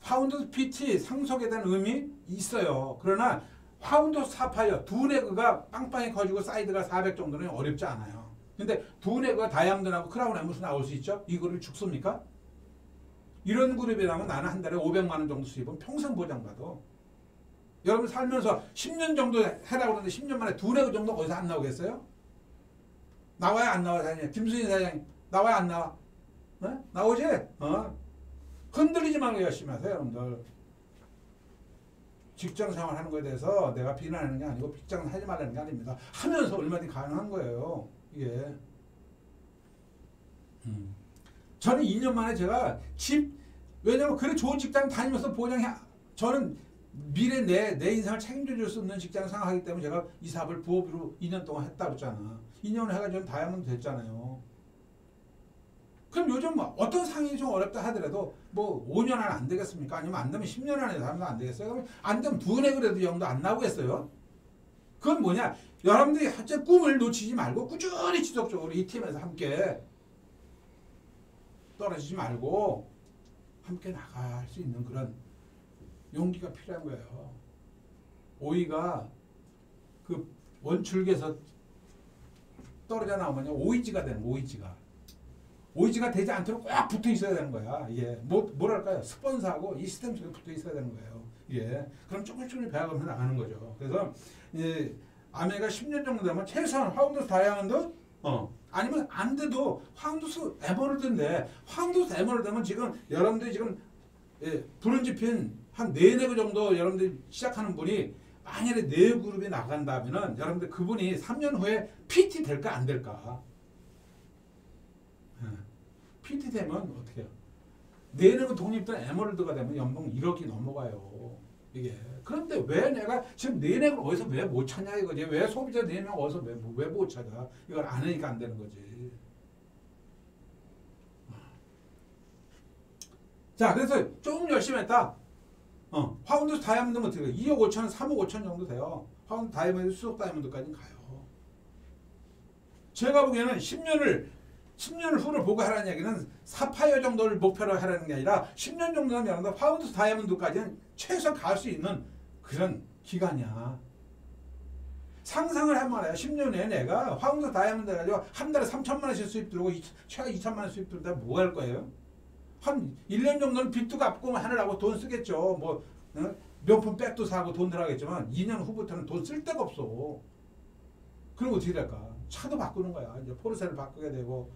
파운드 PT 상속에 대한 의미 있어요. 그러나 파운드 사파이어 두 네그가 빵빵히 커지고 사이드가 400 정도는 어렵지 않아요. 근데 두 네그가 다이아몬드하고 크라운 에머스 나올 수 있죠? 이 그룹이 죽습니까? 이런 그룹이라면 나는 한 달에 500만 원 정도 수입은 평생 보장받아. 여러분 살면서 10년 정도 해라고 그러는데 10년 만에 두 네그 정도 거기서 안 나오겠어요? 나와야 안 나와 사장님. 김수희 사장님 나와야 안 나와? 나오지? 흔들리지 말고 열심히 하세요 여러분들. 직장 생활하는 거에 대해서 내가 비난하는 게 아니고 직장은 하지 말라는 게 아닙니다. 하면서 얼마든지 가능한 거예요. 이게. 저는 2년 만에 제가 왜냐면 그래 좋은 직장 다니면서 저는 미래 내 인생을 책임져 줄 수 있는 직장을 생각하기 때문에 제가 이 사업을 부업으로 2년 동안 했다 그랬잖아. 2년 해가지고 다이아몬드 됐잖아요. 그럼 요즘 어떤 상황이 좀 어렵다 하더라도 뭐 5년 안에 안 되겠습니까? 아니면 안 되면 10년 안에 하면 안 되겠어요? 그러면 안 되면 2해 그래도 영도 안 나오겠어요? 그건 뭐냐? 여러분들이 하여튼 꿈을 놓치지 말고 꾸준히 지속적으로 이 팀에서 함께 떨어지지 말고 함께 나갈 수 있는 그런 용기가 필요한 거예요. 오이가 그 원줄기에서 떨어져 나오면 오이지가 되는 거예요. 오이지가 되지 않도록 꽉 붙어 있어야 되는 거야. 이게 뭐랄까요? 스폰서하고 이 시스템 속에 붙어 있어야 되는 거예요. 예. 그럼 조금씩 배워가면서 나가는 거죠. 그래서 이제 아메가 10년 정도 되면 최소한 파운더스 다이아몬드 아니면 안 돼도 파운더스 에메랄드인데 파운더스 에메랄드면 지금 여러분들이 지금 브론즈 핀한 4개 정도 여러분들이 시작하는 분이 만약에 4그룹이 나간다면은 여러분들 그분이 3년 후에 PT 될까 안 될까? PT 되면 어떻게 해요? 내년은 독립된 에메랄드가 되면 연봉 1억이 넘어가요. 이게. 그런데 왜 내가 지금 내년을 어디서 왜 못 찾냐 이거지. 왜 소비자 내년 어디서 왜 못 찾아. 이걸 안 하니까 안 되는 거지. 자, 그래서 조금 열심히 했다. 파운드 다이아몬드는 어떻게 돼요? 2억 5천, 3억 5천 정도 돼요. 파운드 다이아몬드, 수석 다이아몬드까지는 가요. 제가 보기에는 10년 후를 보고 하라는 얘기는 사파이어 정도를 목표로 하라는 게 아니라 10년 정도는 여러분들 파운드 다이아몬드까지는 최소 갈 수 있는 그런 기간이야. 상상을 한 말이야. 10년에 내가 파운드 다이아몬드 가지고 한 달에 3천만 원씩 수입 들어오고 최하 2천만 원 수입 들어오면 뭐 할 거예요? 한 1년 정도는 빚도 갚고 하느라고 돈 쓰겠죠. 뭐 명품 백도 사고 돈 들어가겠지만 2년 후부터는 돈 쓸 데가 없어. 그럼 어떻게 될까? 차도 바꾸는 거야. 이제 포르쉐를 바꾸게 되고,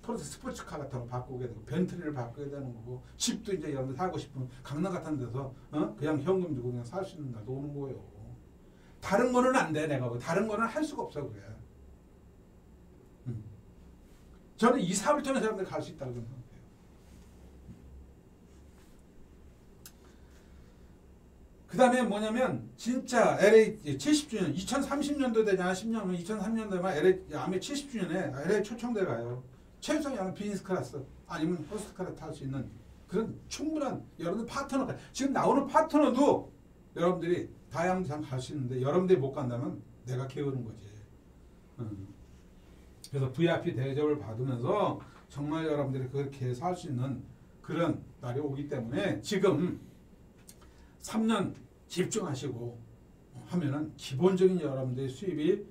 포르쉐 스포츠카 같은 거 바꾸게 되고, 벤틀리를 바꾸게 되는 거고, 집도 이제 여러분 사고 싶으면 강남 같은 데서 그냥 현금 주고 그냥 살 수 있는 날도 오는 거예요. 다른 거는 안 돼, 내가. 다른 거는 할 수가 없어, 그게. 저는 이 사업을 통해서 사람들 갈 수 있다고 생각해요. 그 다음에 뭐냐면 진짜 LA 70주년 2030년도 되잖아. 10년은 2003년도 되면 LA 아메 70주년에 LA 초청대 가요. 최소한 비즈니스 클래스 아니면 퍼스트 클래스 탈 수 있는 그런 충분한 여러분들 파트너가 지금 나오는 파트너도 여러분들이 다이아몬드상 갈 수 있는데 여러분들이 못 간다면 내가 게으른 거지. 그래서 VIP 대접을 받으면서 정말 여러분들이 그렇게 해서 할 수 있는 그런 날이 오기 때문에 지금 3년 집중하시고 하면은 기본적인 여러분들의 수입이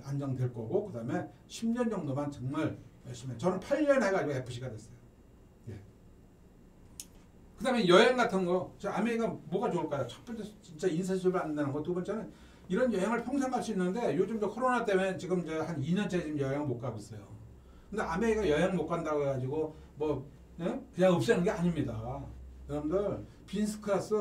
안정될 거고 그 다음에 10년 정도만 정말 열심히 저는 8년 해가지고 FC가 됐어요. 그 다음에 여행 같은 거 저 아메리카 뭐가 좋을까요? 첫 번째 진짜 인사수입을 안 된다는 거. 두 번째는 이런 여행을 평생 갈 수 있는데 요즘 저 코로나 때문에 지금 이제 한 2년째 지금 여행을 못 가고 있어요. 근데 아메리카 여행 못 간다고 해가지고 뭐 그냥 없애는 게 아닙니다. 여러분들 비즈니스 클래스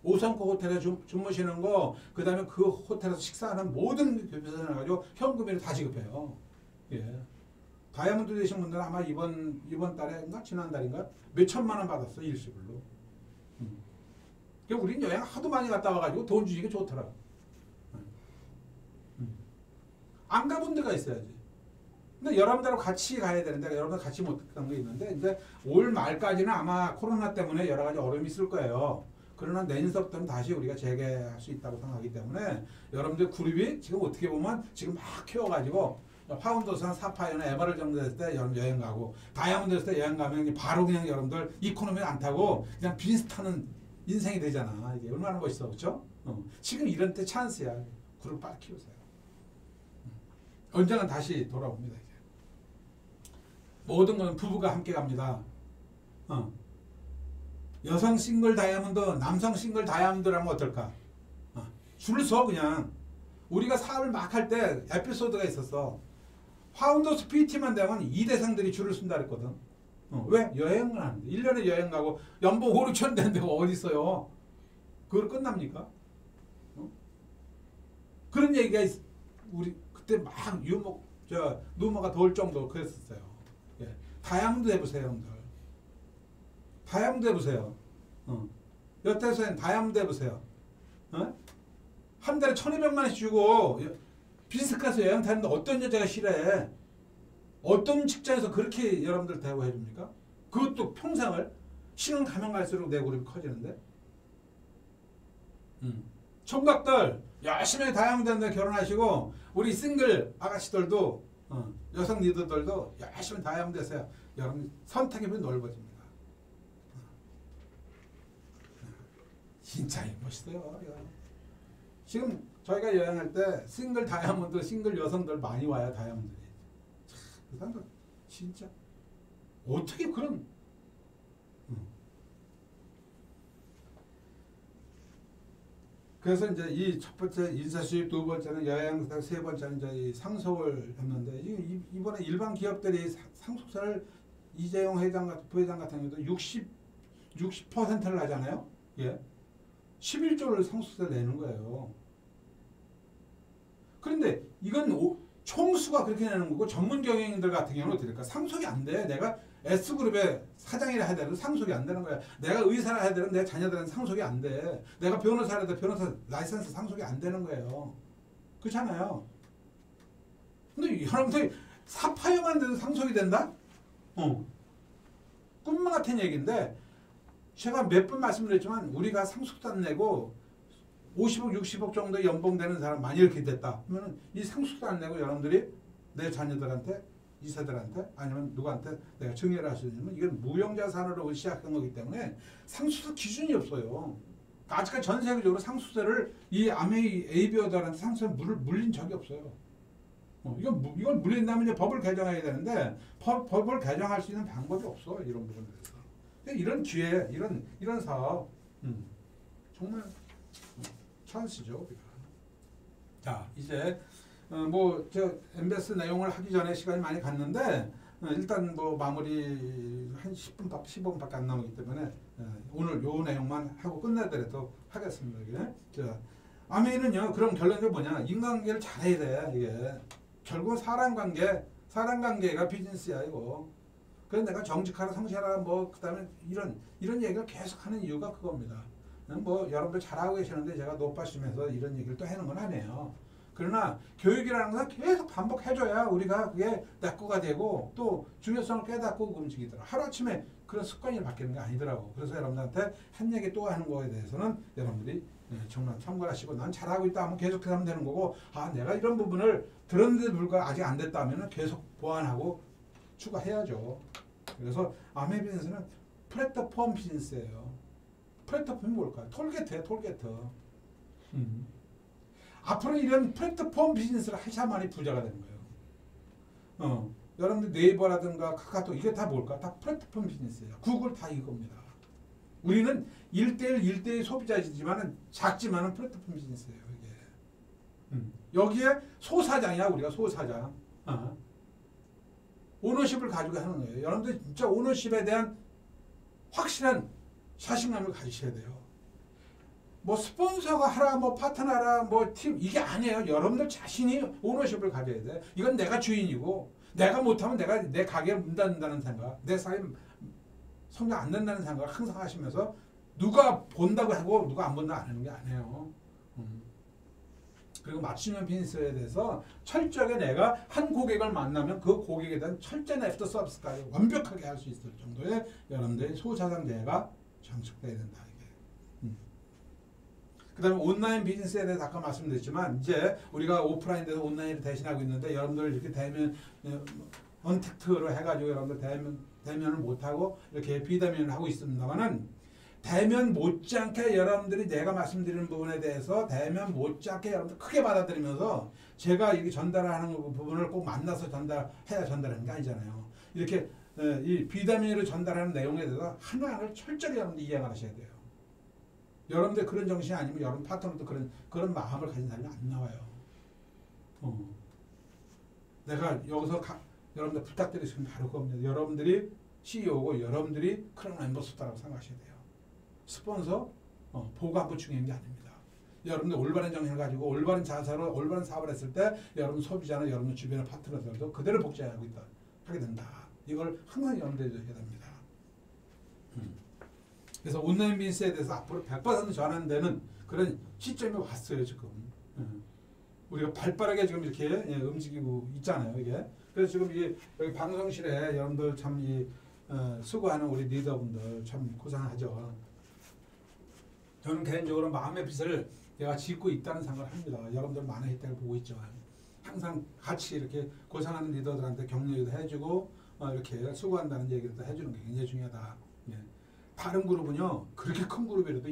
5성급 호텔에 주무시는 거, 그 다음에 그 호텔에서 식사하는 모든 교표선을 가지고 현금으로 다 지급해요. 예. 다이아몬드 되신 분들은 아마 이번 달에인가 지난달인가 몇 천만 원 받았어 일시불로. 우린 여행 하도 많이 갔다 와가지고 돈 주기가 좋더라. 안 가본 데가 있어야지. 근데 여러분들하고 같이 가야 되는데 여러분들 같이 못 간 게 있는데 이제 올 말까지는 아마 코로나 때문에 여러 가지 어려움이 있을 거예요. 그러나 내년서부터는 다시 우리가 재개할 수 있다고 생각하기 때문에 여러분들 그룹이 지금 어떻게 보면 지금 막 키워가지고 파운더스나 사파이어나 에버럴 정도 됐을 때 여행 가고 다이아몬드 됐을 때 여행 가면 바로 그냥 여러분들 이코노미 안 타고 그냥 비즈니스 타는 인생이 되잖아. 이게 얼마나 멋있어, 그렇죠? 지금 이런 때 찬스야. 그룹 빨리 키우세요. 언젠가 다시 돌아옵니다. 이제. 모든 건 부부가 함께 갑니다. 여성 싱글 다이아몬드, 남성 싱글 다이아몬드라면 어떨까? 줄 서 그냥. 우리가 사업을 막 할 때 에피소드가 있었어. 파운더스 PT만 되면 2대상들이 줄을 쓴다 그랬거든. 왜? 여행을 하는데. 1년에 여행 가고 연봉 5, 6천 되는 데가 어디 있어요? 그걸 끝납니까? 그런 얘기가 우리 그때 막 루머가 돌 정도로 그랬었어요. 예. 다이아몬드 해보세요, 형들. 다이아몬드 해보세요. 여태서엔 다이아몬드 해보세요. 한 달에 1,200만 원씩 주고 비즈니스 클래스 여행 타는데 어떤 여자가 싫어해? 어떤 직장에서 그렇게 여러분들 대우해 줍니까? 그것도 평생을 시간 가면 갈수록 내 그룹이 커지는데. 총각들 열심히 다이아몬드 결혼하시고 우리 싱글 아가씨들도 여성 리더들도 열심히 다이아몬드 했어요. 여러분 선택의 폭이 넓어집니다. 진짜 멋있어요. 지금 저희가 여행할 때 싱글 다이아몬드, 싱글 여성들 많이 와요. 다이아몬드들이. 그 사람들 진짜 어떻게 그런 그래서 이제 이 첫 번째 인사수입, 두 번째는 여행, 세 번째는 이제 이 상속을 했는데 이번에 일반 기업들이 상속세를 이재용 회장 같은 부회장 같은 경우도 60%를 하잖아요. 예. 11조를 상속세를 내는 거예요. 그런데 이건 총수가 그렇게 내는 거고 전문 경영인들 같은 경우는 어떻게 될까? 상속이 안 돼. 내가 S그룹의 사장이라 해야 되는 상속이 안 되는 거야. 내가 의사라 해야 되는 내 자녀들은 상속이 안 돼. 내가 변호사라 해도 변호사 라이선스 상속이 안 되는 거예요. 그렇잖아요. 근데 여러분들이 사파이어만 돼도 상속이 된다? 꿈만 같은 얘기인데 제가 몇 번 말씀드렸지만 우리가 상속도 안 내고 50억, 60억 정도 연봉 되는 사람 많이 이렇게 됐다. 그러면 이 상속도 안 내고 여러분들이 내 자녀들한테, 이세들한테 아니면 누구한테 내가 증여를 할 수 있는 이건 무형자산으로 시작한 거기 때문에 상속세 기준이 없어요. 아직까지 전 세계적으로 상속세를 이 ABO들한테 상속세 물린 적이 없어요. 이걸 물린다면 이제 법을 개정해야 되는데 법을 개정할 수 있는 방법이 없어. 이런 부분에 대해서. 이런 기회, 이런 사업 정말 찬스죠. 우리가. 자, 이제 저 엠베스 내용을 하기 전에 시간이 많이 갔는데 일단 마무리 한 10분밖에 15분밖에 안 남았기 때문에 오늘 요 내용만 하고 끝내더라도 하겠습니다. 이게. 자, 아메이는요. 그럼 결론이 뭐냐? 인간관계를 잘해야 돼. 이게 결국은 사람관계가 비즈니스야 이거. 그래서 내가 정직하라, 성실하라, 그다음에 이런 얘기를 계속 하는 이유가 그겁니다. 여러분들 잘하고 계시는데 제가 높아지면서 이런 얘기를 또 하는 건 아니에요. 그러나 교육이라는 것은 계속 반복해줘야 우리가 그게 내 거가 되고 또 중요성을 깨닫고 움직이더라. 하루아침에 그런 습관이 바뀌는 게 아니더라고. 그래서 여러분들한테 한 얘기 또 하는 거에 대해서는 여러분들이 정말 참고하시고 난 잘하고 있다 하면 계속해서 하면 되는 거고 내가 이런 부분을 들었는데도 불구하고 아직 안 됐다 하면 계속 보완하고 추가해야죠. 그래서 아메 비즈니스는 플랫폼 비즈니스예요. 플랫폼이 뭘까요? 톨게트예요. 톨게트. 앞으로 이런 플랫폼 비즈니스를 하셔야만이 부자가 되는 거예요. 여러분들 네이버라든가 카카오톡 이게 다 뭘까? 다 플랫폼 비즈니스예요. 구글 다 이겁니다. 우리는 1대1 소비자이지만 작지만은 플랫폼 비즈니스예요. 이게. 여기에 소사장이야. 우리가 소사장. 오너십을 가지고 하는 거예요. 여러분들 진짜 오너십에 대한 확실한 자신감을 가지셔야 돼요. 스폰서가 하라, 파트너라, 팀 이게 아니에요. 여러분들 자신이 오너십을 가져야 돼. 이건 내가 주인이고 내가 못하면 내 가게를 문 닫는다는 생각, 내 사업 성장 안 된다는 생각을 항상 하시면서 누가 본다고 하고 누가 안 본다고 안 하는 게 아니에요. 그리고 맞춤형 비즈니스에 대해서 철저하게 내가 한 고객을 만나면 그 고객에 대한 철저한 애프터 서비스까지 완벽하게 할 수 있을 정도의 여러분들의 소자산계가 장착돼야 된다. 이게. 그 다음에 온라인 비즈니스에 대해서 아까 말씀드렸지만 이제 우리가 오프라인에서 온라인을 대신하고 있는데 여러분들 이렇게 대면 언택트로 해가지고 여러분들 대면을 못하고 이렇게 비대면을 하고 있습니다만은 대면 못지않게 여러분들이 내가 말씀드리는 부분에 대해서 대면 못지않게 여러분들 크게 받아들이면서 제가 이렇게 전달하는 부분을 꼭 만나서 전달해야 전달하는 게 아니잖아요. 이렇게 이 비대면으로 전달하는 내용에 대해서 하나하나를 철저히 여러분들 이해를 하셔야 돼요. 여러분들 그런 정신이 아니면 여러분 파트너도 그런 마음을 가진 사람이 안 나와요. 내가 여기서 여러분들 부탁드릴 수 있는 바로 그겁니다. 여러분들이 CEO고 여러분들이 크라운 엠버서더라고 생각하셔야 돼요. 스폰서 보고하고 중요한 게 아닙니다. 여러분들 올바른 정신을 가지고 올바른 자세로 올바른 사업을 했을 때 여러분 소비자나 여러분 주변의 파트너들도 그대로 복제하고 있다 하게 된다. 이걸 항상 염두에 두셔야 됩니다. 그래서 온라인 비즈니스에 대해서 앞으로 100% 전환되는 그런 시점이 왔어요 지금. 우리가 발빠르게 지금 이렇게 움직이고 있잖아요 이게. 그래서 지금 이 여기 방송실에 여러분들 참 수고하는 우리 리더분들 참 고생하죠. 저는 개인적으로 마음의 빚을 내가 짓고 있다는 생각을 합니다. 여러분들 많은 혜택을 보고 있죠. 항상 같이 이렇게 고생하는 리더들한테 격려도 해주고 이렇게 수고한다는 얘기도 해주는 게 굉장히 중요하다. 다른 그룹은요 그렇게 큰 그룹이라도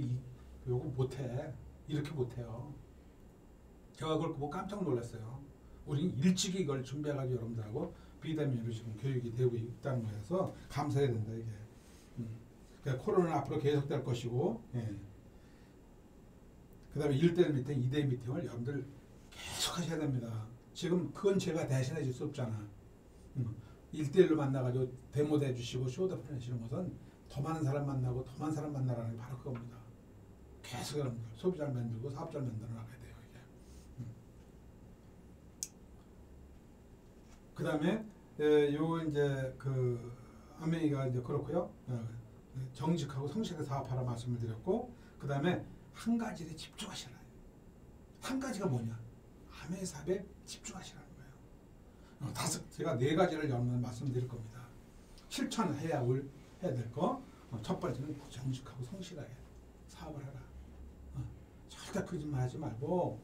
요거 못해. 이렇게 못해요. 제가 그걸 보고 깜짝 놀랐어요. 우리는 일찍이 이걸 준비해가지고 여러분들하고 비대면으로 지금 교육이 되고 있다는 거여서 감사해야 된다 이게. 그러니까 코로나는 앞으로 계속될 것이고, 그 다음에 1대1 미팅, 2대2 미팅을 여러분들 계속 하셔야 됩니다. 지금 그건 제가 대신해 줄 수 없잖아. 1대1로 만나가지고 데모도 해주시고 쇼도 해주시는 것은 더 많은 사람 만나고 더 많은 사람 만나라는 게 바로 그겁니다. 계속 여러분들 소비자를 만들고 사업자를 만들어 나가야 돼요. 그 다음에 요 이제 그 아메이가 이제 그렇고요. 정직하고 성실하게 사업하라 말씀을 드렸고, 그 다음에 한 가지에 집중하시라. 한 가지가 뭐냐? 아메이 사업에 집중하시라는 거예요. 제가 4가지를 여러분들 말씀드릴 겁니다. 실천해야 될 거. 첫 번째는 정직하고 성실하게 사업을 해라. 절대 거짓말하지 말고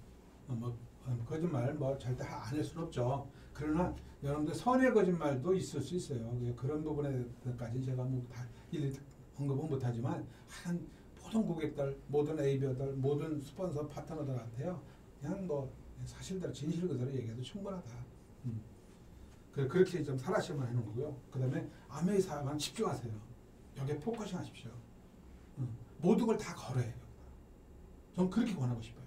거짓말 절대 안 할 수는 없죠. 그러나 여러분들 선의 거짓말도 있을 수 있어요. 그런 부분에까지 제가 다 일일이 언급은 못하지만 모든 고객들, 모든 ABO들, 모든 스폰서 파트너들한테요. 그냥 사실대로 진실 그대로 얘기해도 충분하다. 그렇게 좀 살아시면 하는 거고요. 그 다음에 아메이 사업만 집중하세요. 여기에 포커싱 하십시오. 모든 걸 다 걸어야 돼요. 전 그렇게 권하고 싶어요.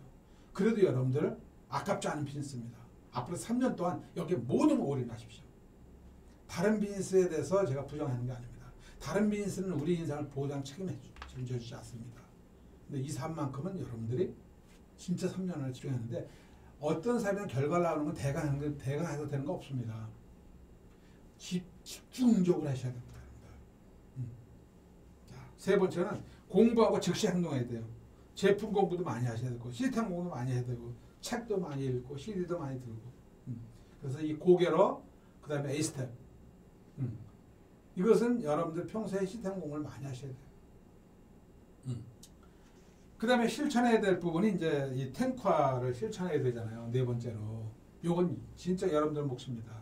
그래도 여러분들 아깝지 않은 비즈니스입니다. 앞으로 3년 동안 여기에 모든 걸 올인하십시오. 다른 비즈니스에 대해서 제가 부정하는 게 아닙니다. 다른 비즈니스는 우리 인생을 보장 책임져주지 않습니다. 근데 이 사업만큼은 여러분들이 진짜 3년을 집중했는데 어떤 사업이나 결과를 나오는 건 대강해서 되는 거 없습니다. 집중적으로 하셔야 됩니다. 자, 세 번째는 공부하고 즉시 행동해야 돼요. 제품 공부도 많이 하셔야 되고 시스템 공부도 많이 해야 되고 책도 많이 읽고 CD도 많이 들고 그래서 이 고개로 그 다음에 A스텝 이것은 여러분들 평소에 시스템 공부를 많이 하셔야 돼요. 그 다음에 실천해야 될 부분이 이제 이 탱화를 실천해야 되잖아요. 4번째로 요건 진짜 여러분들 몫입니다.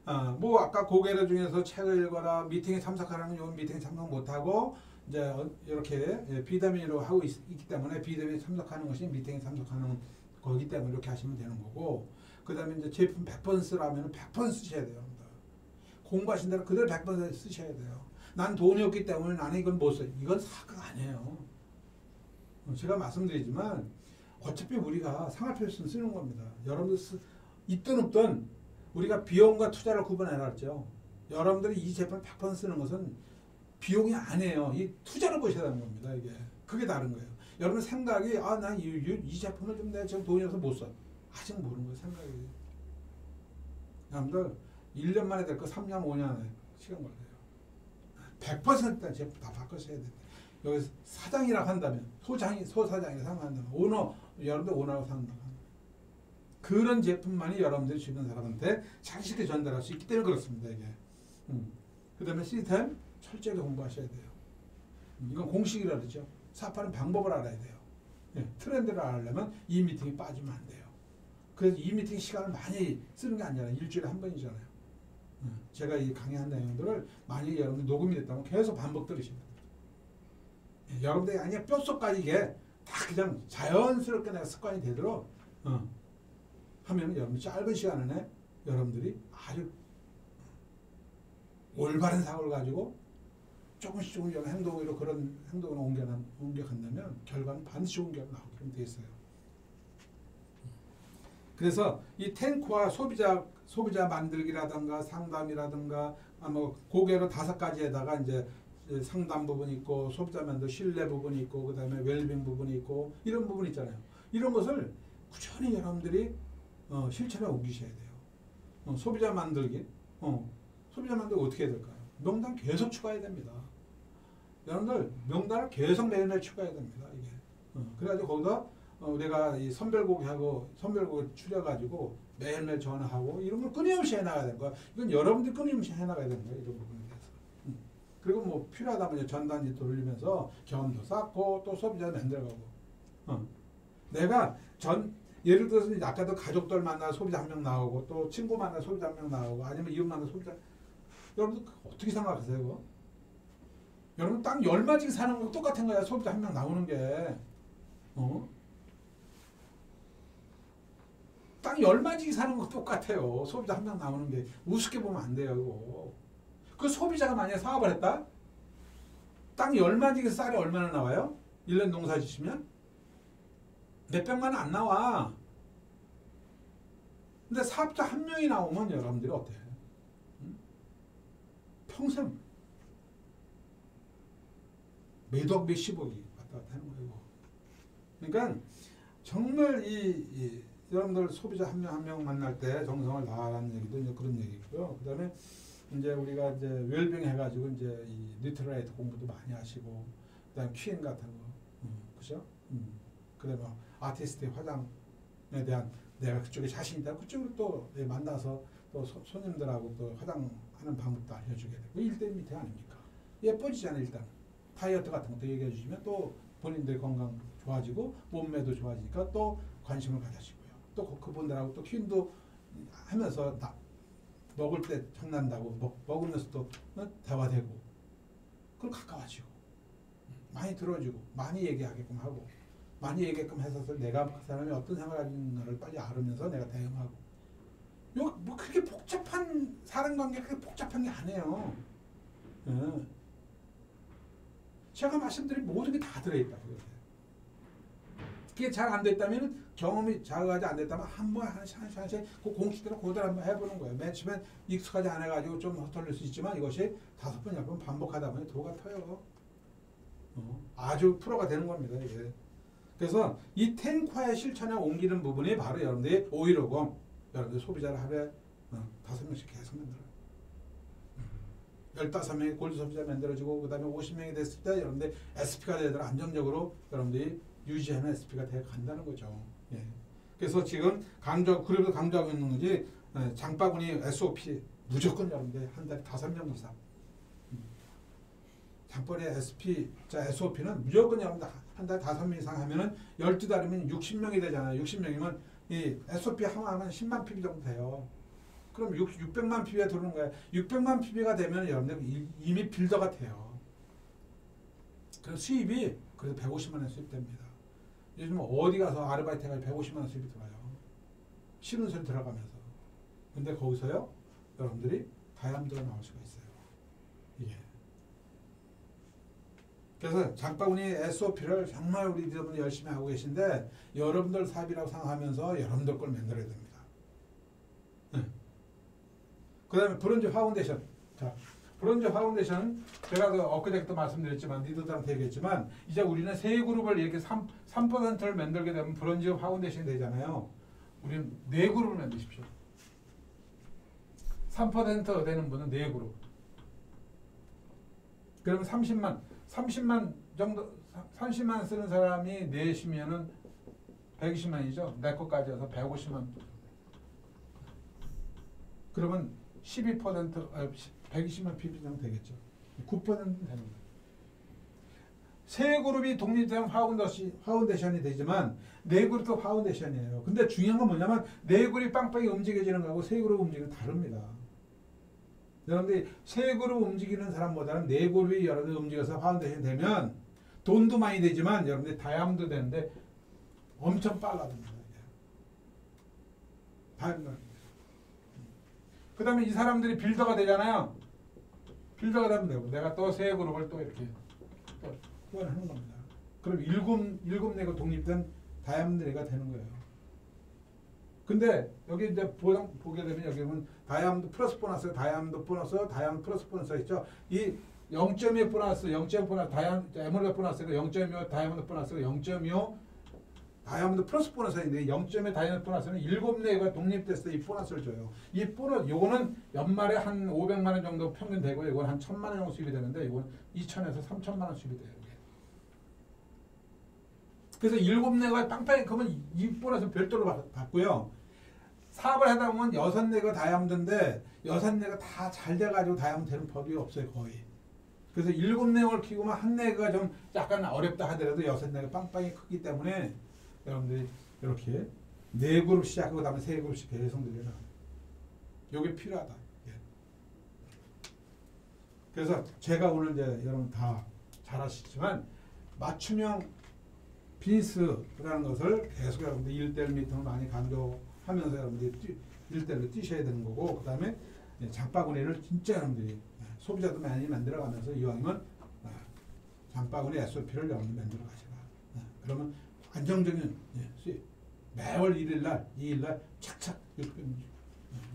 아까 고개로 중에서 책을 읽어라 미팅에 참석하라는 요 미팅에 참석 못하고 이제 이렇게 비대면으로 하고 있기 때문에 비대면에 참석하는 것이 미팅에 참석하는 거기 때문에 이렇게 하시면 되는 거고, 그 다음에 이제 제품 100번 쓰라면 100번 쓰셔야 돼요. 공부하신 대로 그대로 100번 쓰셔야 돼요. 난 돈이 없기 때문에 나는 이건 못 써. 이건 사고가 아니에요. 제가 말씀드리지만 어차피 우리가 생활필수 쓰는 겁니다. 여러분들 있든 없든 우리가 비용과 투자를 구분해라 했죠. 여러분들이 이 제품 100번 쓰는 것은 비용이 아니에요. 이 투자를 보셔야 하는 겁니다. 그게 다른 거예요. 여러분 생각이 난 이 제품을 좀 내가 지금 돈이 없어서 못 써. 아직 모르는 거예요. 생각이. 여러분들 1년 만에 될 거 3년 5년 시간 걸려요. 100% 제품 다 바꾸셔야 됩니다. 여기 사장이라고 한다면 소사장이라고 생각한다면 여러분들 오너라고 생각한다면 그런 제품만이 여러분들이 주변 사람한테 자신있게 전달할 수 있기 때문에 그렇습니다. 이게. 그 다음에 시스템 철저하게 공부하셔야 돼요. 이건 공식이라 그러죠. 사업하는 방법을 알아야 돼요. 트렌드를 알려면 이 미팅이 빠지면 안 돼요. 그래서 이 미팅 시간을 많이 쓰는 게 아니잖아요. 일주일에 한 번이잖아요. 제가 이 강의한 내용들을 만약에 여러분들 녹음이 됐다면 계속 반복 들으시면 됩니다. 여러분들이 아니야 뼛속까지 이게 다 그냥 자연스럽게 내가 습관이 되도록 하면 여러분 짧은 시간 안에 여러분들이 아주 올바른 사고를 가지고 조금씩 행동으로 그런 행동을 옮겨간다면 결과는 반드시 좋은 결과 나오게 돼 있어요. 그래서 이 탱크와 소비자 만들기라든가 상담이라든가 뭐 고개로 5가지에다가 이제 상담 부분이 있고 소비자 만들 신뢰 부분이 있고 그다음에 웰빙 부분이 있고 이런 부분 있잖아요. 이런 것을 꾸준히 여러분들이 실천에 옮기셔야 돼요. 소비자 만들기, 소비자 만들기 어떻게 해야 될까요? 명단 계속 추가해야 됩니다. 여러분들 명단을 계속 매일매일 추가해야 됩니다. 이게 그래가지고 거기다 우리가 이 선별곡을 추려가지고 매일매일 전화하고 이런 걸 끊임없이 해나가야 되는 거야. 이건 여러분들이 끊임없이 해나가야 되는 거예요. 이런 부분에 대해서. 그리고 뭐 필요하다면 전단지 돌리면서 경험도 쌓고 또 소비자 만들어가고. 내가 예를 들어서 아까도 가족들 만나 소비자 한 명 나오고 또 친구 만나 소비자 한 명 나오고 아니면 이웃 만나 소비자. 여러분들 어떻게 생각하세요? 여러분 땅 10마디 사는 거 똑같은 거야. 소비자 한 명 나오는 게. 땅 10마디 사는 거 똑같아요. 소비자 한 명 나오는 게. 우습게 보면 안 돼요. 이거. 그 소비자가 만약에 사업을 했다? 땅 10마디 쌀이 얼마나 나와요? 1년 농사 지시면? 몇백만 원 안 나와. 근데 사업자 한 명이 나오면 여러분들이 어때요? 평생 몇억 몇십억이 왔다 갔다 하는 거예요. 그러니까 정말 여러분들 소비자 한 명 한 명 만날 때 정성을 다하라는 얘기도 이제 그런 얘기고요. 그 다음에 이제 우리가 이제 웰빙 해가지고 이제 이 뉴트럴라이트 공부도 많이 하시고, 그 다음에 퀸 같은 거, 그죠? 그 다음에 아티스트의 화장에 대한 내가 그쪽에 자신 있다. 그쪽으로 또 만나서 또 손님들하고 또 화장하는 방법도 알려주게 되고 1대1 미팅 아닙니까? 예뻐지잖아요. 일단 다이어트 같은 것도 얘기해 주시면 또 본인들 건강 좋아지고 몸매도 좋아지니까 또 관심을 가지시고요. 또 그분들하고 또 퀸도 하면서 먹을 때 장난다고 먹으면서 또 대화되고 그럼 가까워지고 많이 들어주고 많이 얘기하게끔 하고 많이 얘기게끔 해서 내가 그 사람이 어떤 생각을 가지는가를 빨리 알으면서 내가 대응하고 뭐 그렇게 복잡한 사람관계 그렇게 복잡한 게 아니에요. 제가 말씀드린 모든 게 다 들어있다. 그게 잘 안 됐다면 경험이 자극하지 안 됐다면 한번 하나씩 그 공식대로 그대로 한번 해보는 거예요. 맨 처음엔 익숙하지 않아가지고 좀 헛털릴 수 있지만 이것이 5번, 10번 반복하다 보니 도가 터요. 아주 프로가 되는 겁니다. 이게. 그래서 이 탱화의 실천에 옮기는 부분이 바로 여러분들이 5.15, 여러분들 소비자를 하루에 5명씩 계속 만들어요. 15명의 골드 소비자 만들어지고 그 다음에 50명이 됐을 때 여러분들 SP가 되더라 안정적으로 여러분들이 유지하는 SP가 되어 간다는 거죠. 예. 그래서 지금 그래도 강조하고 있는 거지 장바구니 SOP 무조건 여러분들 한 달에 5명 이상. 장바구니 SOP는 무조건 여러분들 한 달에 5명 이상 하면은 12달이면 60명이 되잖아요. 60명이면 이 SOP 하면 10만 PB 정도 돼요. 그럼 600만 PB가 들어오는 거예요. 600만 PB가 되면 여러분들 이미 빌더가 돼요. 그래서 수입이 그래도 150만 원 수입됩니다. 요즘 어디 가서 아르바이트 해가지고 150만 원 수입이 들어요. 쉬는 소리 들어가면서. 근데 거기서요, 여러분들이 다이아몬드가 나올 수가 있어요. 이게. 그래서 장바구니 SOP를 정말 우리 여러분이 열심히 하고 계신데 여러분들 사업이라고 생각하면서 여러분들 걸 만들어야 됩니다. 그 다음에 브론즈 파운데이션. 자, 브론즈 파운데이션 제가 엊그제도 말씀드렸지만 니들한테 얘기했지만 이제 우리는 세 그룹을 이렇게 3%를 만들게 되면 브론즈 파운데이션이 되잖아요. 우리는 4그룹을 만드십시오. 3% 되는 분은 4그룹. 그러면 30만 정도 30만 쓰는 사람이 4시면은 120만이죠. 내 것까지 해서 150만. 그러면 120만 PB 정도 되겠죠. 9%는 되는 거예요. 세 그룹이 독립된 파운데이션이 되지만 4그룹도 파운데이션이에요. 근데 중요한 건 뭐냐면 4그룹이 빵빵히 움직여지는 거하고 세 그룹 움직이는 게 다릅니다. 여러분들이 세 그룹 움직이는 사람보다는 4그룹이 여러분들 움직여서 파운데이션이 되면 돈도 많이 되지만 여러분들이 다이아몬드 되는데 엄청 빨라집니다. 다이아몬드. 그 다음에 이 사람들이 빌더가 되잖아요. 빌더가 되면 되고 내가 또 세 그룹을 또 이렇게 또 후원하는 겁니다. 그럼 일곱 내가 독립된 다이아몬드가 되는 거예요. 근데 여기 이제 보게 되면 여기 보면 다이아몬드 플러스 보너스, 다이아몬드 보너스, 다이아몬드 플러스 보너스 있죠. 이 0.2 보너스, 0.5 보너스, 에메랄드 보너스가 0.25, 다이아몬드 보너스가 0.25, 다이아몬드 플러스 보너스인데 0.2 다이아몬드 보너스는 7개가 독립됐을 때 이 보너스를 줘요. 이 보너스, 요거는 연말에 한 500만 원 정도 평균 되고, 이건 한 1000만 원 정도 수입이 되는데, 이건 2천에서 3천만 원 수입이 돼요. 그래서 7개가 빵빵히 그러면 이 보너스 별도로 받고요. 사업을 하다 보면 6개가 다이아몬드인데 6개가 다 잘 돼가지고 다이아몬드 되는 법이 없어요, 거의. 그래서 7개를 키우면 1개가 좀 약간 어렵다 하더라도 6개가 빵빵히 크기 때문에 여러분들이 이렇게 4그룹 시작하고 그다음에 3그룹씩 계속 늘려나. 이게 필요하다. 예. 그래서 제가 오늘 이제 여러분 다 잘 아시지만 맞춤형 비즈니스라는 것을 계속 여러분들 1대1 미팅을 많이 강조하면서 여러분들이 1대1로 뛰셔야 되는 거고, 그 다음에 장바구니를 진짜 여러분들이 소비자도 많이 만들어가면서 이왕이면 장바구니 SOP를 여러분들 만들어 가시라. 그러면 안정적인 수입. 매월 1일날, 2일날 착착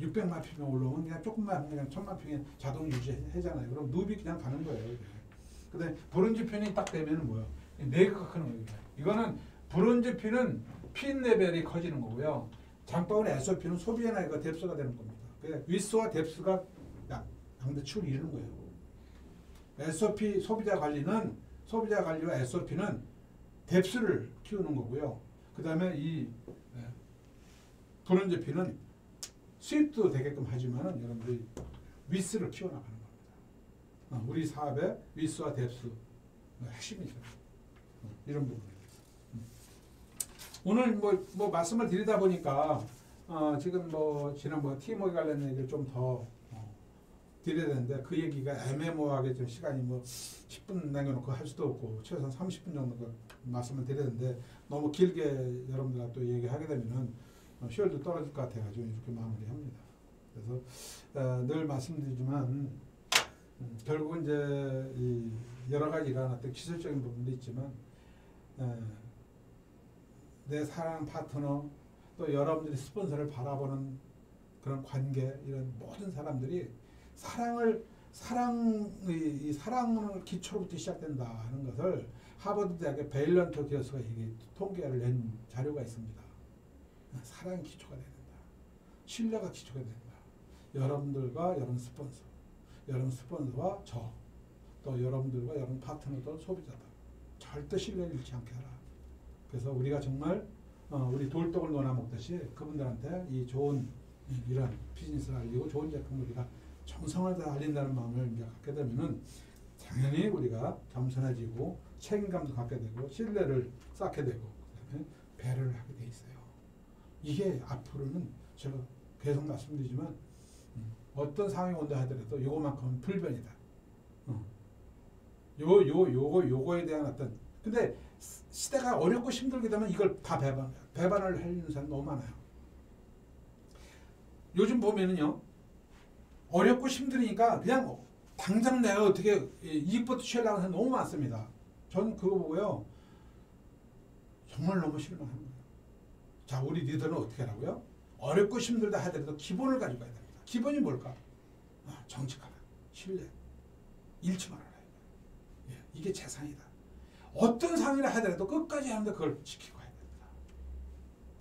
600만 평이 올라오면 그냥 조금만 그냥 1000만 평에 자동 유지하잖아요. 그럼 누비 그냥 가는 거예요. 근데 브론즈 편이 딱 되면은 뭐야? 내가 크는 거예요. 이거는 브론즈 피는 핀 레벨이 커지는 거고요. 장바구니 SOP는 소비의 나이가 뎁스가 되는 겁니다. 위스와 뎁스가 양대축을 이루는 거예요. SOP 소비자 관리와 SOP는 뎁스를 키우는 거고요. 그 다음에 이 브론즈 피는 수입도 되게끔 하지만은 여러분들이 위스를 키워나가는 겁니다. 우리 사업의 위스와 뎁스 핵심이죠. 이런 부분입니다. 오늘 뭐 말씀을 드리다 보니까 지금 지난 팀워크 관련 얘기를 좀 더 드려야 되는데 그 얘기가 애매모호하게 좀 시간이 10분 남겨놓고 할 수도 없고 최소한 30분 정도 말씀을 드려야 되는데 너무 길게 여러분들과 또 얘기하게 되면은 효율도 떨어질 것 같아가지고 이렇게 마무리합니다. 그래서 늘 말씀드리지만 결국은 이제 이 여러 가지 일어났던 기술적인 부분도 있지만 내 사랑 파트너 또 여러분들이 스폰서를 바라보는 그런 관계 이런 모든 사람들이 사랑을 기초로부터 시작된다 하는 것을 하버드 대학의 베일런트 교수가 이게 통계를 낸 자료가 있습니다. 사랑이 기초가 된다. 신뢰가 기초가 된다. 여러분들과 여러분 스폰서와 저, 또 여러분들과 여러분 파트너도 소비자다. 절대 신뢰를 잃지 않게 하라. 그래서 우리가 정말 우리 돌떡을 논아 먹듯이 그분들한테 이 좋은 이런 비즈니스를 알리고 좋은 제품을 우리가 정성을 다 알린다는 마음을 이제 갖게 되면은 당연히 우리가 겸손해지고 책임감도 갖게 되고 신뢰를 쌓게 되고 그다음에 배려를 하게 돼 있어요. 이게 앞으로는 제가 계속 말씀드리지만 어떤 상황이 온다 하더라도 요거만큼은 불변이다. 요거에 대한 어떤 근데 시대가 어렵고 힘들게 되면 이걸 다 배반을 하는 사람이 너무 많아요. 요즘 보면은요 어렵고 힘드니까 그냥 당장 내가 어떻게 이익부터 취하려고 하는 사람이 너무 많습니다. 저는 그거 보고요 정말 너무 실망합니다. 자, 우리 리더는 어떻게 하라고요? 어렵고 힘들다 하더라도 기본을 가지고 가야 됩니다. 기본이 뭘까? 정직하다, 신뢰, 잃지 말아라. 예, 이게 재산이다. 어떤 상황이라 하더라도 끝까지 하는데 그걸 지키고 가야 됩니다.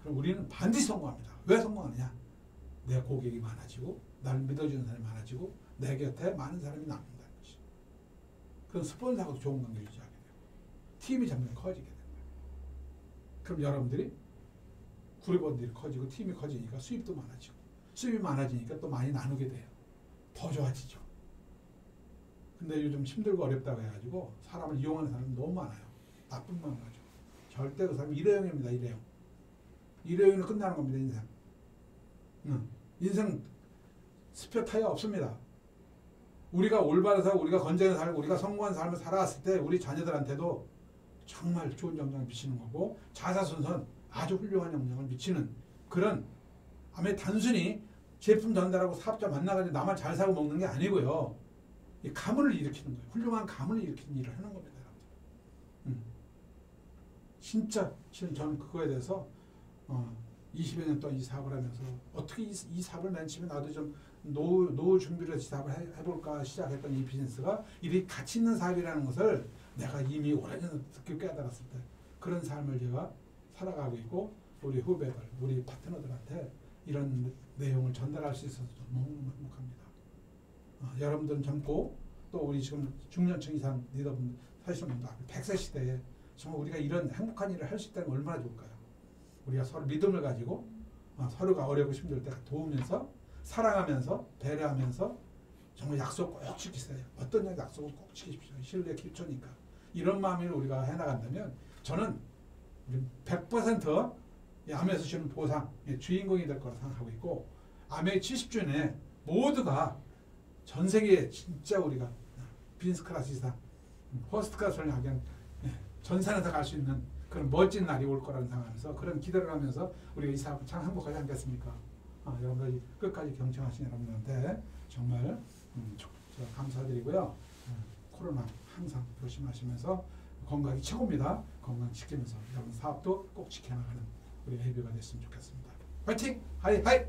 그럼 우리는 반드시 성공합니다. 왜 성공하느냐? 내 고객이 많아지고 나를 믿어주는 사람이 많아지고 내 곁에 많은 사람이 남는다는 것이. 그럼 스폰서하고도 좋은 관계를 유지하게 되고 팀이 점점 커지게 됩니다. 그럼 여러분들이 그룹원들이 커지고 팀이 커지니까 수입도 많아지고 수입이 많아지니까 또 많이 나누게 돼요. 더 좋아지죠. 근데 요즘 힘들고 어렵다고 해가지고 사람을 이용하는 사람이 너무 많아요. 나쁜 마음 가지고. 절대 그 사람이 일회용입니다. 일회용. 일회용으로 끝나는 겁니다. 인생. 인생 스페어 타이어 없습니다. 우리가 올바른 삶, 우리가 건전한 삶, 우리가 성공한 삶을 살아왔을 때 우리 자녀들한테도 정말 좋은 영향을 미치는 거고 자사손손 아주 훌륭한 영향을 미치는 그런 아마 단순히 제품 전달하고 사업자 만나가지고 나만 잘 사고 먹는 게 아니고요. 이 가문을 일으키는 거예요. 훌륭한 가문을 일으키는 일을 하는 겁니다. 진짜 저는 그거에 대해서 20여 년 동안 이 사업을 하면서 어떻게 이 사업을 맨 처음에 나도 좀 노후 준비를 해서 사업을 해볼까 시작했던 이 비즈니스가 이렇게 가치 있는 사업이라는 것을 내가 이미 오래전 듣고 깨달았을 때 그런 삶을 제가 살아가고 있고 우리 후배들, 우리 파트너들한테 이런 내용을 전달할 수 있어서 너무 행복합니다. 여러분들은 젊고 또 우리 지금 중년층 이상 리더분들 사시는 분들 100세 시대에 정말 우리가 이런 행복한 일을 할 수 있다는 건 얼마나 좋을까요? 우리가 서로 믿음을 가지고 서로가 어려고 힘들 때 도우면서 사랑하면서 배려하면서 정말 약속 꼭 지키세요. 어떤 약속을 꼭 지키십시오. 신뢰 기초니까. 이런 마음을 우리가 해나간다면 저는 100% 암에서 주는 보상 주인공이 될 거라 생각하고 있고 암의 70주년에 모두가 전 세계에 진짜 우리가 비즈니스 클래스 이상 퍼스트 클래스를 그냥 전산에서 갈 수 있는 그런 멋진 날이 올 거라는 생각하면서 그런 기대를 하면서 우리가 이 사업 참 행복하지 않겠습니까? 여러분들이 끝까지 경청하신 여러분들한테 정말 감사드리고요. 코로나 항상 조심하시면서 건강이 최고입니다. 건강 지키면서 여러분 사업도 꼭 지켜나가는 우리 해비가 됐으면 좋겠습니다. 화이팅! 하이 하이!